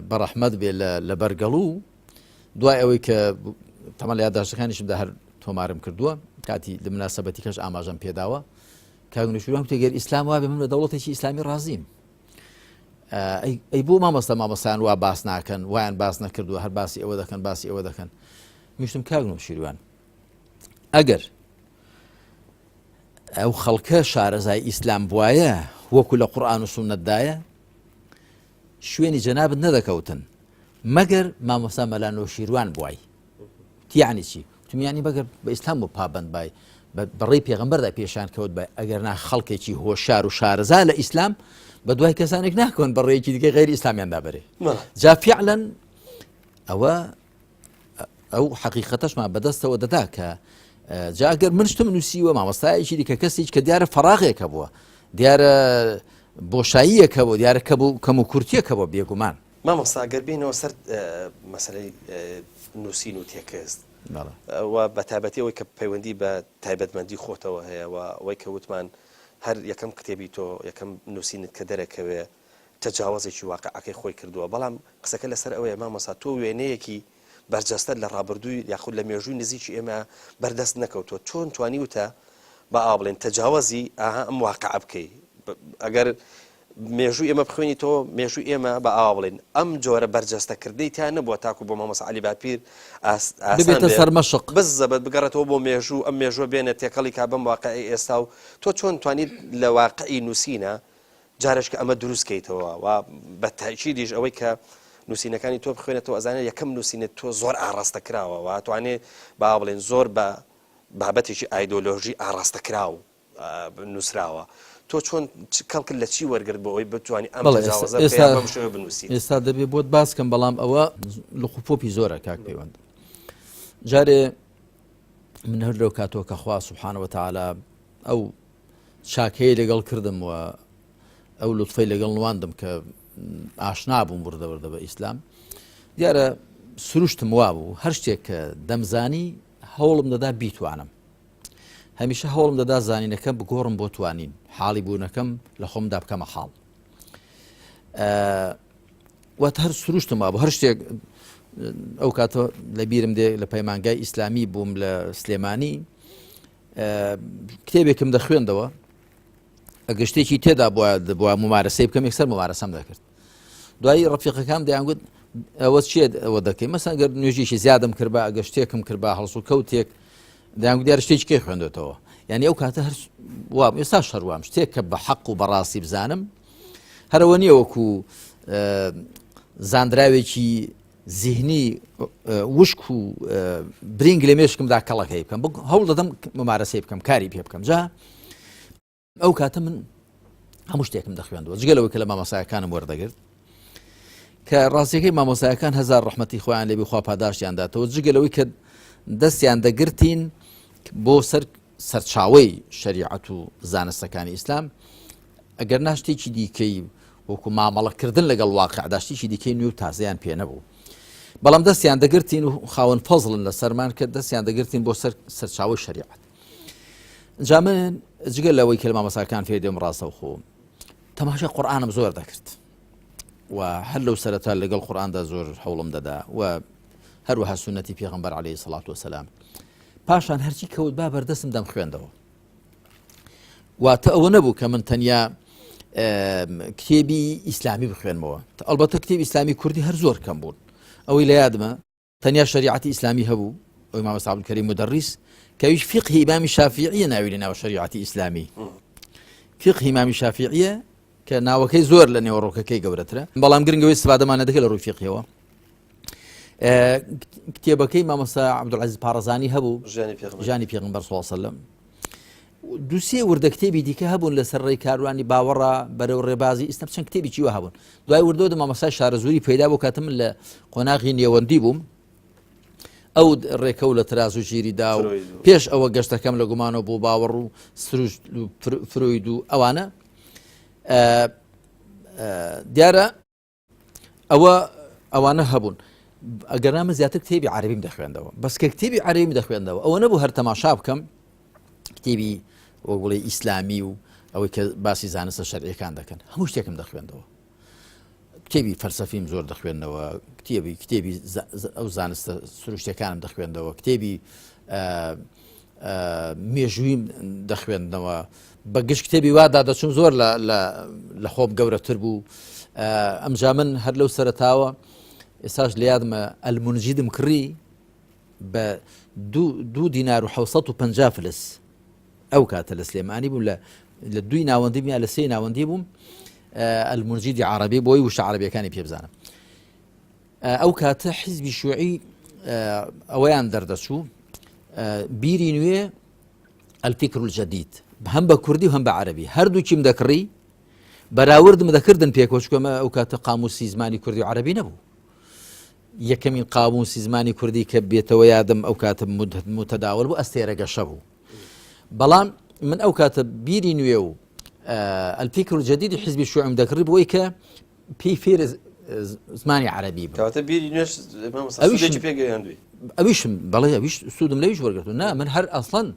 بەڕەحمەت بێ لە بەرگەڵوو دوای ئەوەی کە تەمان لە یادداشتەکانیشمدا هەر تۆمارم کردووە کاتی لە مناسەبەتی کەش ئاماژەم پێداوە کاگنووشیروان وتێگەر ئیسلام وابێ من بە دەوڵەتێکی ئیسلامی ڕازیم ئەی بۆ مامۆستایان وا باس ناکەن وایان باس نەکردووە هەر باسی ئەوە دەکەن باسی ئەوە دەکەن میشتم کاگنووشیروان ئەگەر ئەو خەڵکە شارەزای ئیسلام بوایە وەکو لە قورئان و سونەتدایە شوێنی جەنابت نەدەکەوتن مەگەر مامۆستا مەلا نەوشیروان بوای یعنی چی وتمیانی بەگەر بە ئیسلام بۆ پابەند بای بەڕێی پێغەمبەردا پێشان کەوت بای ئەگەر نا خەڵکێکی هۆشار و شارەزا لە ئیسلام بە دوای کەسانێک ناکەون بەڕێیەکی دیکە غەیری ئیسلامیاندا بەرێ جا فعلا ئەو حەقیقەتەشمان بەدەستەوە دەدا کە جا ئەگەر من شتم نووسیوە مامۆستایەکی دیکە کەسێک کە دیارە فەراغێکە بووە دیارە بۆشاییەکە بۆ دیارە کەم و کورتیەکە بۆ بێگومان مامۆستا ئەگەر بینەوە سەر مەسەلەی نووسین و تێکست و بە تایبەتیەوەی کە پەیوەندی بە تایبەتمەندی خۆتەوە هەیە و ئەوەی کە وتمان هەر یەکەم کتێبی تۆ یەکەم نووسینت کە دەرەکەوێ تەجاوزێکی واقعەکەی خۆی کردووە بەڵام قسەکە لەسەر ئەوەیە مامۆستا تۆ وێنەیەکی بەرجەستە لە ڕابردووی یاخود لە مێژووی نزیکی ئێمە بەردەست نەکەوتووە چۆن توانی وتە بە ئابڵێن تەجاوزی ئاها ئەم واقعە بکەی ئەگەر مێژووی ئێمە بخوێنی تۆ مێژووی ئێمە بە ئاوڵێن ئەم جۆرە بەرجەستەکردەی تیان نەبووە تاکو بۆ مامۆستا عەلی باپیر ببێتە سەرمەشق بزەبەت بگەڕێتەوە بۆ مێژوو ئەم مێژووە بێنە تێکەڵی کا بەم واقعی ئێستا و تۆ چۆن توانیت لە واقعی نووسینە جارش کە ئەمە دروستکەیتەوە و بە تاکیدیش ئەوەی کە نووسینەکانی تۆ بخوێنێتەوە ئەزانێت یەکەم نووسینێت تۆ زۆر ئاڕاستەکراوە و توانێت با بڵێن زۆر بە بابەتێکی ئایدۆلۆژی ئاڕاستەکراو نووسراوە تۆ چۆن کەڵکن لە چی وەرگرت بۆ ئەوی بتوانانی ئەم تەجاوزە بەم شێوە بنووسیت ئێستا دەبێ بۆت باس کەم بەڵام ئەوە لقوپۆپی زۆرە کاک پەیوەند جارێ من هەر لەو کاتەوە کە خوا سوبحانە وتەعالا ئەو چاکەیە لەگەڵ کردم و ئەو لوتفەی لەگەڵ نواندم کە ئاشنا بووم وردەوردە بە ئیسلام دیارە سروشتم وا بوو هەر شتێک کە دەمزانی هەوڵم دەدا بیتوانم هەمیشە هەوڵم دەدا زانینەکەم بگۆڕم بۆ توانین حاڵی بوونەکەم لە خۆمدا بکەمە حاڵ واتە هەر سروشتم وا بوو هەر شتێک ئەو کاتە لە بیرم دێ لە پەیمانگای ئیسلامی بووم لە سلێمانی کتێبێکم دەخوێندەوە ئەگە شتێکی تێدا بووە ممارەسەی بکەم یەکسەر ممارەسەم دەکرد دوایی ڕەفیقەکەم دەیانگوت ئەوە چێ ئەوە دەکەی مەسەن گەر نوێژێکی زیادم کرد بە ئەگە شتێکم کرد بە هەڵسو کەوتێک دەیانگوت دیارە شتێکی کێ خوێندێتەوە یعنی ئەو کاتە هەر وام ئێستا شەروام شتێک کە بە حەق و بەڕاستی بزانم هەرەوە نییە وەکو زانراوێکی زیهنی وشک و برینگ لە مێشکمدا کەڵەکەی بکەم هەوڵ دەدەم ممارەسەی بکەم کاری پێ بکەم جا ئەو کاتە من هەموو شتێکم دەخوێندەوە جگەلەوەی کە لە مامۆسایەکانم وەردەگرت کە ڕاستیەکەی مامۆسایەکان هەزار ڕەحمەتی خۆیان لێبی خوا پاداشتیانداتەوە جگەلەوەی کە دەستیان دەگرتین بۆ سەرچاوەی شەریعەت و زانستەکانی ئیسلام ئەگەر ناشتێکی دیکەی وەکو مامەڵەکردن لەگەڵ واقعدا شتێکی دیکەی نوێ و تازەیان پێ نەبوو بەڵام دەستیان دەگرتین و خاوەن فەزڵن لە سەرمان کە دەستیان دەگرتین بۆ سەرچاوەی شەریعەت جا من جگەل لەوەی کە لە مامۆساکان فێ دێم ڕاستەوخۆ تەماشای قورئانم زۆر دەکرد و هەر لەو سەرەتا لەگەڵ قورئاندا زۆر هەوڵم دەدا و هەروەها سونەتی پێغەمبەر عەلەیهی سەڵات وەسەلام پاشان هەرچی کەوت با بەردەستم دەم خوێندەوە واتە ئەوە نەبوو کە من تەنیا کتێبی ئیسلامی بخوێنمەوە ئەلبەتە کتێبی ئیسلامی کوردی هەر زۆر کەم بوون ئەوەی لە یادمە تەنیا شەریعەتی ئیسلامی هەبوو ئەوی مامۆستا عەبدولکەریم مدەڕیس کەویش فقهی ئیمامی شافعیە ناوی لە ناوە شەریعەتی ئیسلامی فقهی ئیمامی شافعیە کە ناوەکەی زۆر لە نێوەڕۆکەکەی گەورەترە بەڵام گرنگەوەی استفادەمان نەدەکرێت لە ڕووی فقهیەوە کتێبەکەی مامۆستا عەبدولعەزیز پارەزانی هەبوو ژانی پێغەمبەر صلی الله علیه و سلم دووسێ وردە کتێبی دیکە هەبوون لەسەر ڕێی کاروانی باوەڕە بەرەو ڕێبازی ئیسلام چەند کتێبی چیوە هەبوون دوای وردەوە مامۆستای شارەزووری پەیدا بوو کاتە من لە قۆناغی نێوەندی بووم ئەو ڕێکە و لە تراز و ژیریدا و پێش ئەوە گەشتەکەم لە گومانەوە بۆ باوەڕ و سروش فرۆید و ئەوانە دیارە ئەوانە هەبوون ئەگەرنامە زیاتر کتێبی عەرەبیم دەخوێندەوە بەس کە کتێبی عەرەبیم دەخوێندەوە ئەوە نەبوو هەر تەماشا بکەم کتێبی وەک بڵێ ئیسلامی و ئەوەی کە باسی زانستە شەرعیەکان دەکەن هەموو شتێکم دەخوێندەوە کتێبی فەلسەفیم زۆر دەخوێندەوە کتێبی ئەو زانستە سروشتەکانم دەخوێندەوە کتێبی مێژوویم دەخوێندنەوە بەگشت کتێبی وادا دەچوم زۆر لە خۆم گەورەتر بوو ئەمجا من هەر لەو سەرەتاوە ئێستاش لە یادمە ئەلمونجیدم کڕی بە 2 دینار و 750 فلس ئەو کاتە لە سلێمانی بوو لە 2 ناوەندی یا لە 3 ناوەندی بووم ئەلمونجیدی عەرەبی بۆی وشە عەرەبیەکانی پێ بزانم ئەو کاتە حیزبی شوعی ئەوەیان دەردەچوو بیری نوێ الفکر الجدید هەم بە کوردی و هەم بە عەرەبی هەردووکیم دەکڕی بەراوردم دەکردن پێکۆچکەمە ئەو کاتە قاموسی زمانی کوردی و عەرەبی نەبوو یەکەمین قاموسی زمانی کوردی کە بێتەوە یادم ئەو کاتە متەداول بوو ئەستێرەگەشە بوو بەڵام من ئەو کاتە بیری نوێ و الفکر الجدید حیزبی شوعیم دەکڕی بۆی کە پێی فێر زمانی عەرەبی بوو ئەویشم بەڵێ ئەویش سوودم لەویش وەرگرتو نا من هەر ئەسڵەن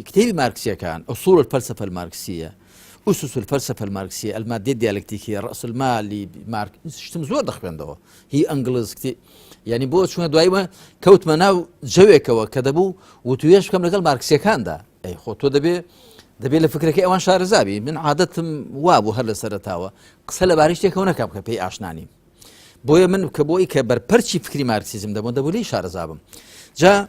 کتێبی مارکسیەکان أصول الفلسفة الماركسية أسس الفلسفة الماركسية المادة الديالكتيكية رأس المال شتم زۆر دەخوێندەوە هی ئەنگلز کتێب یعنی بۆ چونە دوایمە کەوتمە ناو جەوێکەوە کە دەبوو وتوێش بکەم لەگەڵ مارکسیەکاندا ئەی خۆ تۆ دەبێت لە فکرەکەی ئەوان شارەزابی من عادەتم وابوو هەر لە سەرەتاوە قسە لەبارەی شتێکەوە نەکەم کە پێی ئاشنانی بۆیە من کە بۆی کە بەرپەرچی فکری مارکسیزم دەبوو دەبوو لێی شارەزابم جا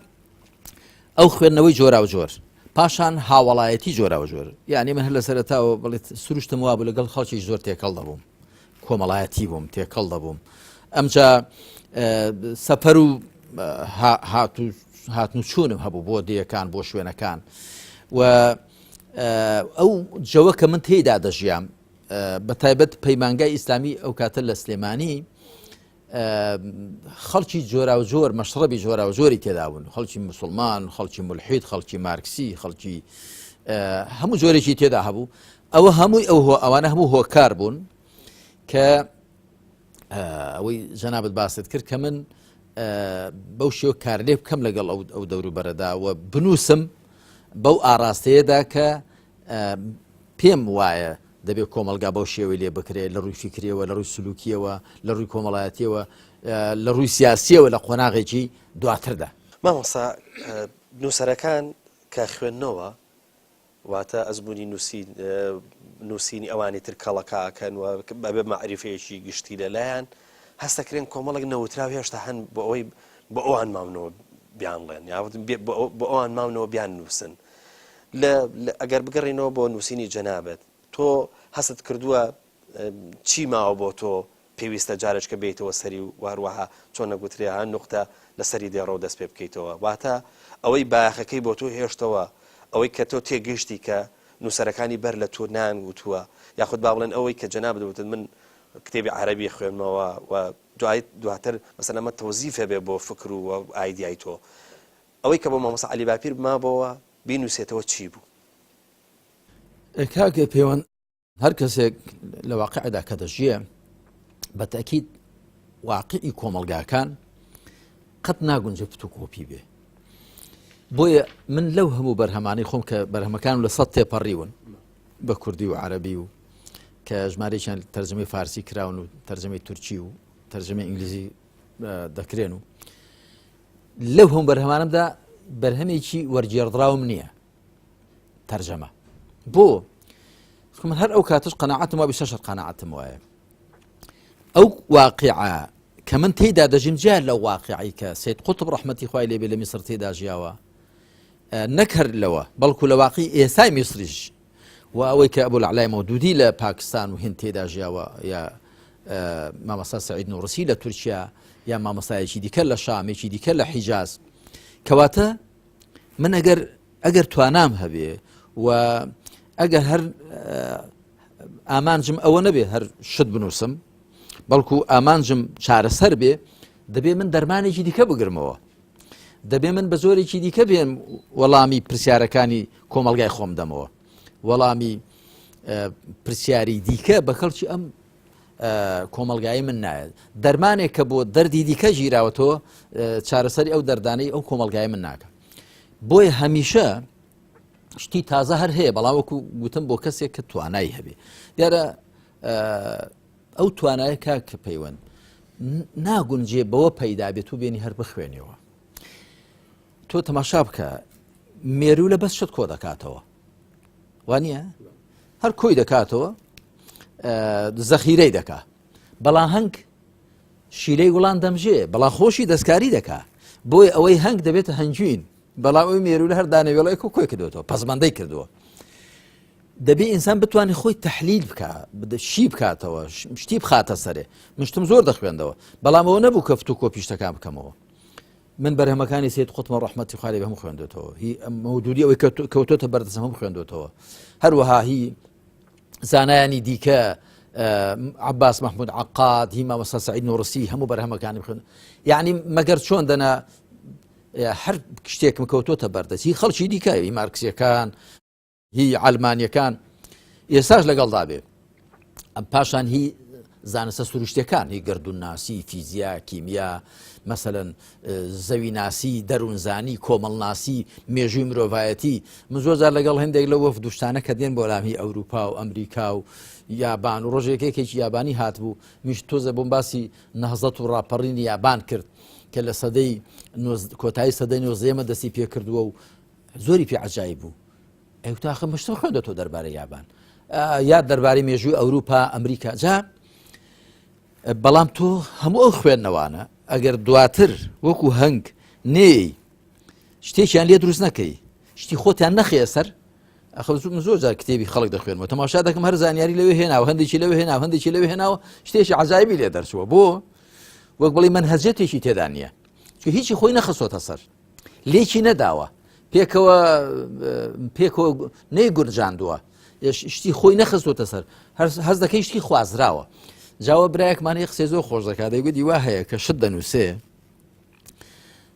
ئەو خوێندنەوەی جۆرا و جۆر پاشان هاوڵایەتی جۆرا و جۆر یعنی من هەر لە سەرەتاوە بڵێت سروشتم وابوو لەگەڵ خەڵکی زۆر تێکەڵ دەبووم کۆمەڵایەتی بووم تێکەڵ دەبووم ئەمجا سەفەر و هاتن و چوونم هەبوو بۆ دیەکان بۆ شوێنەکان و ئەو جەوە کە من تێیدا دەژیام بە تایبەت پەیمانگای ئیسلامی ئەو کاتە لە سلێمانی خەڵکی جۆرا و جۆر مەشرەبی جۆرا و جۆری تێدا بوون خەڵکی موسڵمان خەڵکی مولحید خەڵکی مارکسی خەڵکی هەموو جۆرێکی تێدا هەبوو ئەوە هەمووی ئەوانە هەموو هۆکار بوون کە ئەوەی جەنابەت باست کرد کە من بەو شێوە کار لێ بکەم لەگەڵ ئەو دەوروبەرەدا و بنووسم بەو ئاراستەیەدا کە پێم وایە دەبێت کۆمەلگا بەو شێوەی لێ بکرێت لە ڕووی فکرەوە لە ڕووی سلوکیەوە لە ڕووی کۆمەڵایەتیەوە لە ڕووی سیاسیەوە لە قۆناغێکی دواتردا مامۆستا نووسەرەکان کە خوێندنەوە واتە ئەزمموی نووسینی ئەوانی تر کەڵەکەکەن و بەبێ مەعریفەیەکی گشتی لەلایەن هەستەکرێن کۆمەڵک نەوترا هێشتا هەن بۆ ئەوەی بە ئەوان ماونەوە بیانڵێن بۆ ئەوان ماونەوە بیان نووسن ئەگەر بگەڕینەوە بۆ نووسینی جەنابەت تۆ هەست کردووە چی ماوە بۆ تۆ پێویستە جارێککە بێتەوە سەری و واروەها چۆن نەگوترێ هەن نقطە لە سەری دێڕە و دەست پێ بکەیتەوە واتە ئەوەی باەخەکەی بۆ تۆ هێشتەوە ئەوەی کە تۆ تێگەشتی کە نووسەرەکانی بەر لە تۆ نانگوتووە یاخود با بڵێن ئەوەی کە جەناب دەوتن من کتێبی عەرەبی خوێنمەوە و دواتر مەسەن ئەمە تەوزیفە بێ بۆ فکر و ئایدیای تۆ ئەوەی کە بۆ مامۆستا عەلی باپیر مابەوە بینووسێتەوە چی بوو؟ کاکە پەیوەند هەر کەسێک لە واقعدا کە دەژیە بە تەکید واقعی کۆمەلگاکان قەت ناگونجێ فتوکۆپی بێ بۆیە من لەو هەموو بەرهەمانەی خۆم کە بەرهەمەکان لە سەد تێپەڕیون بە کوردی و عەرەبی و کە ژمارەیەکیان تەرجەمەی فارسی کراون و تەرجەمەی تورکی و تەرجەمەی ئینگلیزی دەکرێن و لەو هەموو بەرهەمانەمدا بەرهەمێکی وەرگێڕدراوم نییە تەرجەمە بۆ من هەر ئەو کاتش قەناعەتم وابی شەشر قەناعەتم وایە ئەو واقعە کە من تێیدا دەژیم جا لە واقعی کە سید قوتب ڕەحمەتی خوای لێبێ لە میسر تێدا ژیاوە نەکەر لەوە بەڵکو لە واقعی ئێستای میسریش و ئەوەی کە ئەبوالعەلای مەودودی لە پاکستان و هند تێدا ژیاوە یا مامۆستا سەعید نوڕسی لە تورکیا یا مامۆستایەکی دیکە لە شامێکی دیکە لە حیجاز کەواتە من ئەگەر توانام هەبێ و ئەگەر هەر ئامانجم ئەوە نەبێ هەر شت بنووسم بەڵکو ئامانجم چارەسەر بێ دەبێ من دەرمانێکی دیکە بگرمەوە دەبێ من بە زۆرێکی دیکە بێن وەڵامی پرسیارەکانی کۆمەلگای خۆم دەمەوە وەڵامی پرسیاری دیکە بە خەڵکی ئەم کۆمەلگایی من نایێت دەرمانێک کە بۆ دەردی دیکە ژیراوەتەوە چارەسەری ئەو دەردانەی ئەو کۆمەلگای من ناکە بۆیە هەمیشە شتی تازە هەر هەیە بەڵام وەکو گوتم بۆ کەسێک کە توانایی هەبێ دیارە ئەو توانایە کاکە پەیوەند ناگونجێ بەوە پەیدا بێت و بێنی هەر بخوێنیەوە تۆ تەماشا بکە مێرو لە بەس شت کۆ دەکاتەوە وانە هەر کۆی دەکاتەوە زەخیرەی دەکا بەڵام هەنگ شیرەی وڵان دەمژێ بەڵام خۆشی دەستکاری دەکا بۆی ئەوەی هەنگ دەبێتە هەنجوین بەڵام ئەوی مێرو لە هەر دانەوێڵەیە کۆی کردوێتەوە پەسمەندەی کردووە دەبێ ئینسان بتوانێت خۆی تەحلیل بکە شی بکاتەوە شتی بخاتە سەرێ مشتم زۆر دەخوێندەوە بەڵام ئەوە نەبوو کەفت و کۆپیشتەکان بکەمەوە من بەرهەمەکانی سید قوتمە ڕەحمەتی خوای لێ هەموو خوێندوێتەوە هی مەودودی ئەوەی کەوتۆتە بەردەسم هەموو خوێندوێتەوە هەروەها هی زانایانی دیکە عباس محمود عقاد هی مامۆستا سەعید نوڕسی هەموو بەرهەمەکانی بخوێن یعنی مەگەر چۆن دەنا هەر شتێکم کەوتۆتە بەردەست هی خەڵکی دیکە هی مارکسیەکان هی ئالمانیەکان ئێستاش لەگەڵدا بێ پاشان هی زانستە سروشتەکان هی گردونناسی فیزیا کیمیا مەسەلەن زەوی ناسی دەروونزانی کۆمەڵناسی مێژووی مرۆڤایەتی من زۆرجار لەگەڵ هەندێک لە وەفد دوشتانە کە دێن بۆ لامی ئەوروپا و ئەمریکا و یابان و ڕۆژێکێکێکی یابانی هاتبوو میش تۆزە بۆم باسی نەهزەت و ڕاپەڕینی یابان کرد کە لە سەدەی کۆتایی سەدەی نۆزدەیەمە دەستی پێ کردووە و زۆری پێ عەجایب بوو ئەوتاخە مشتم خوێندەوە دەربارەی یابان یاد دەربارەی مێژووی ئەوروپا ئەمریکا جا بەڵام تۆ هەموو ئەو خوێندنەوانە ئەگەر دواتر وەکو هەنگ نێی شتێکیان لێ دروست نەکەی شتی خۆتیان نەخێ سەر زۆر جار کتێبی خەڵک دەخوێنەوە تەماشا دەکەم هەر زانیاری لەوێ هێناوە هەندێکی لەوێ هێناوە هەندێکی لەوێ هێناوە شتێکی عەجایبی لێ دەرچووە بۆ وەک بڵێ مەنهەجەتێکی تێدا نییە چون هیچی خۆی نەخستۆتە سەر لێکی نەداوە پێکەوە نەیگورجاندووە شتی خۆی نەخستۆتە سەر هەز دەکەی شتی خوازراوە جاوە برایەکمانی قسەی زۆر خۆش دەکات دەیگوتی وا هەیە کە شت دەنووسێ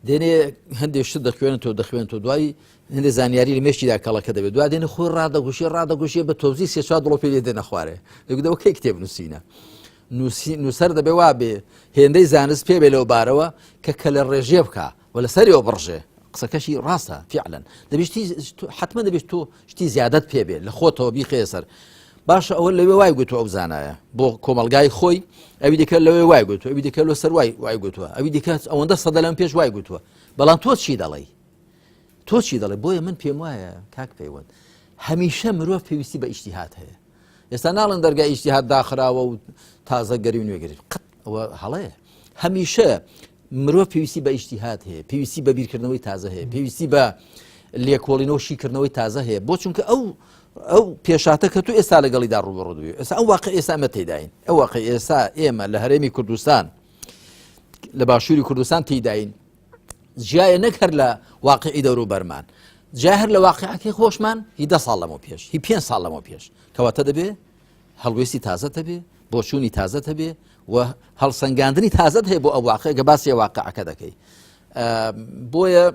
دێنێ هەندێک شت دەخوێنێتەوە دەخوێنێتەوە دوای هەندێک زانیاری لە مێشتیدا کەڵەکە دەبێت دوای دێنێ خۆی ڕادەگوشێ بە تۆزی سێ چوار دڵۆ پێ لێ دێنە خوارێ دەگوتەوە کەی کتێب نووسینە نووسەر دەبێ وا بێ هێندەی زانست پێ بێ لەو بارەوە کە لە ڕێژێ بکە و لەسەریەوە بڕژێ قسەکەشی ڕاستە فعلا دەبێت حتممە دەبێت تۆ شتی زیادەت پێ بێت لە خۆتەوە بیخێ سەر باشە ئەوە لەوێ وای گوتووە ئەو زانایە بۆ کۆمەلگای خۆی ئەوی دیکە لەوێ وای گوتووە ئەوی دیکە لە سەر وای گوتووە ئەوی دیکە ئەوەندە سەدە لەم پێش وای گوتووە بەڵام تۆ چی دەڵێ تۆ چی دەڵێ بۆیە من پێم وایە کاک پەیوەند هەمیشە مرۆڤ پێویستی بە ئیجتیهاد هەیە ئێستا ناڵێن دەرگای ئیجتیهاد داخراوە و تازە گەری و نوێگرێت قەت ئەوە هەڵەیە هەمیشە مرۆڤ پێویستی بە ئیجتیهاد هەیە پێویستی بە بیرکردنەوەی تازە هەیە پێویستی بە لێکۆڵینەوە شیکردنەوەی تازە هەیە بۆ چونکە ئەو پێشاتە کە تو ئێستا لەگەڵیدا ڕوبەڕووی ئێستا ئەو واقع ئێستا ئەمە تێداین ئەو واقع ئێستا ئێمە لە هەرێمی کوردستان لە باشووری کوردستان تێداین جیایە نەک هەر لە واقعی دەورو بەرمان جای هەر لە واقعەکەی خۆشمان هی 10 ساڵ لەمەوە پێش هی 5 ساڵ لەمەوە پێش کەواتە دەبێ هەڵوێستی تازەتە بێ بۆچوونی تازەتە بێ و هەڵسەنگاندنی تازەت هەیە بۆ ئەو واقع گە باسی واقعەکە دەکەی بۆیە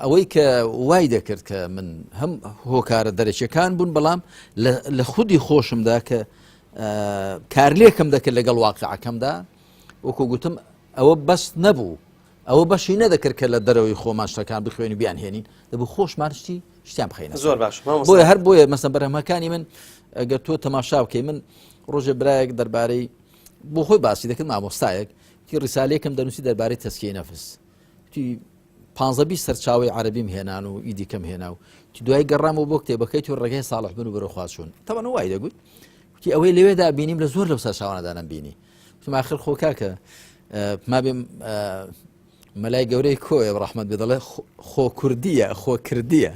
ئەوەی کە وای دەکرد کە من هەم هۆکارە دەرەچیەکان بوون بەڵام لە خودی خۆشمدا کە کارلێکم دەکرد لەگەڵ واقعەکەمدا وەکو گوتم ئەوە بەس نەبوو ئەوە بەشی نەدەکرد کە لە دەرەوەی خۆمان شتەکان بخوێنی بیان هێنین دەبوو خۆشمان شتیان بخەینە زۆر باش بۆیە هەر بۆیە مەسەن بەرهەمەکانی من ئەگەر تۆ تەماشا بکەی من ڕۆژە برایەک دەربارەی بۆ خۆی باسی دەکرد مامۆستایەک تی ڕیسالەیەکم دەنووسی دەربارەی تەسکیەی نەفس تی 15 سەرچاوی عەرەبیم هێنان و ئیدیکەم هێنا و تی دوای گەڕامەوە بۆ کتێبەکەی تۆ ڕێگەی ساڵح بن و بەرەو خوا چوون تەمەن وای دەگوت تی ئەوەی لەوێدا بینیم لە زۆر لەو سەرچاوانەدا نەمبینی وتم ئاخر خۆ کاکە ما بێم مەلای گەورەی کۆیە ڕەحمەت بێ دەڵێ خۆ کوردیە خۆ کردیە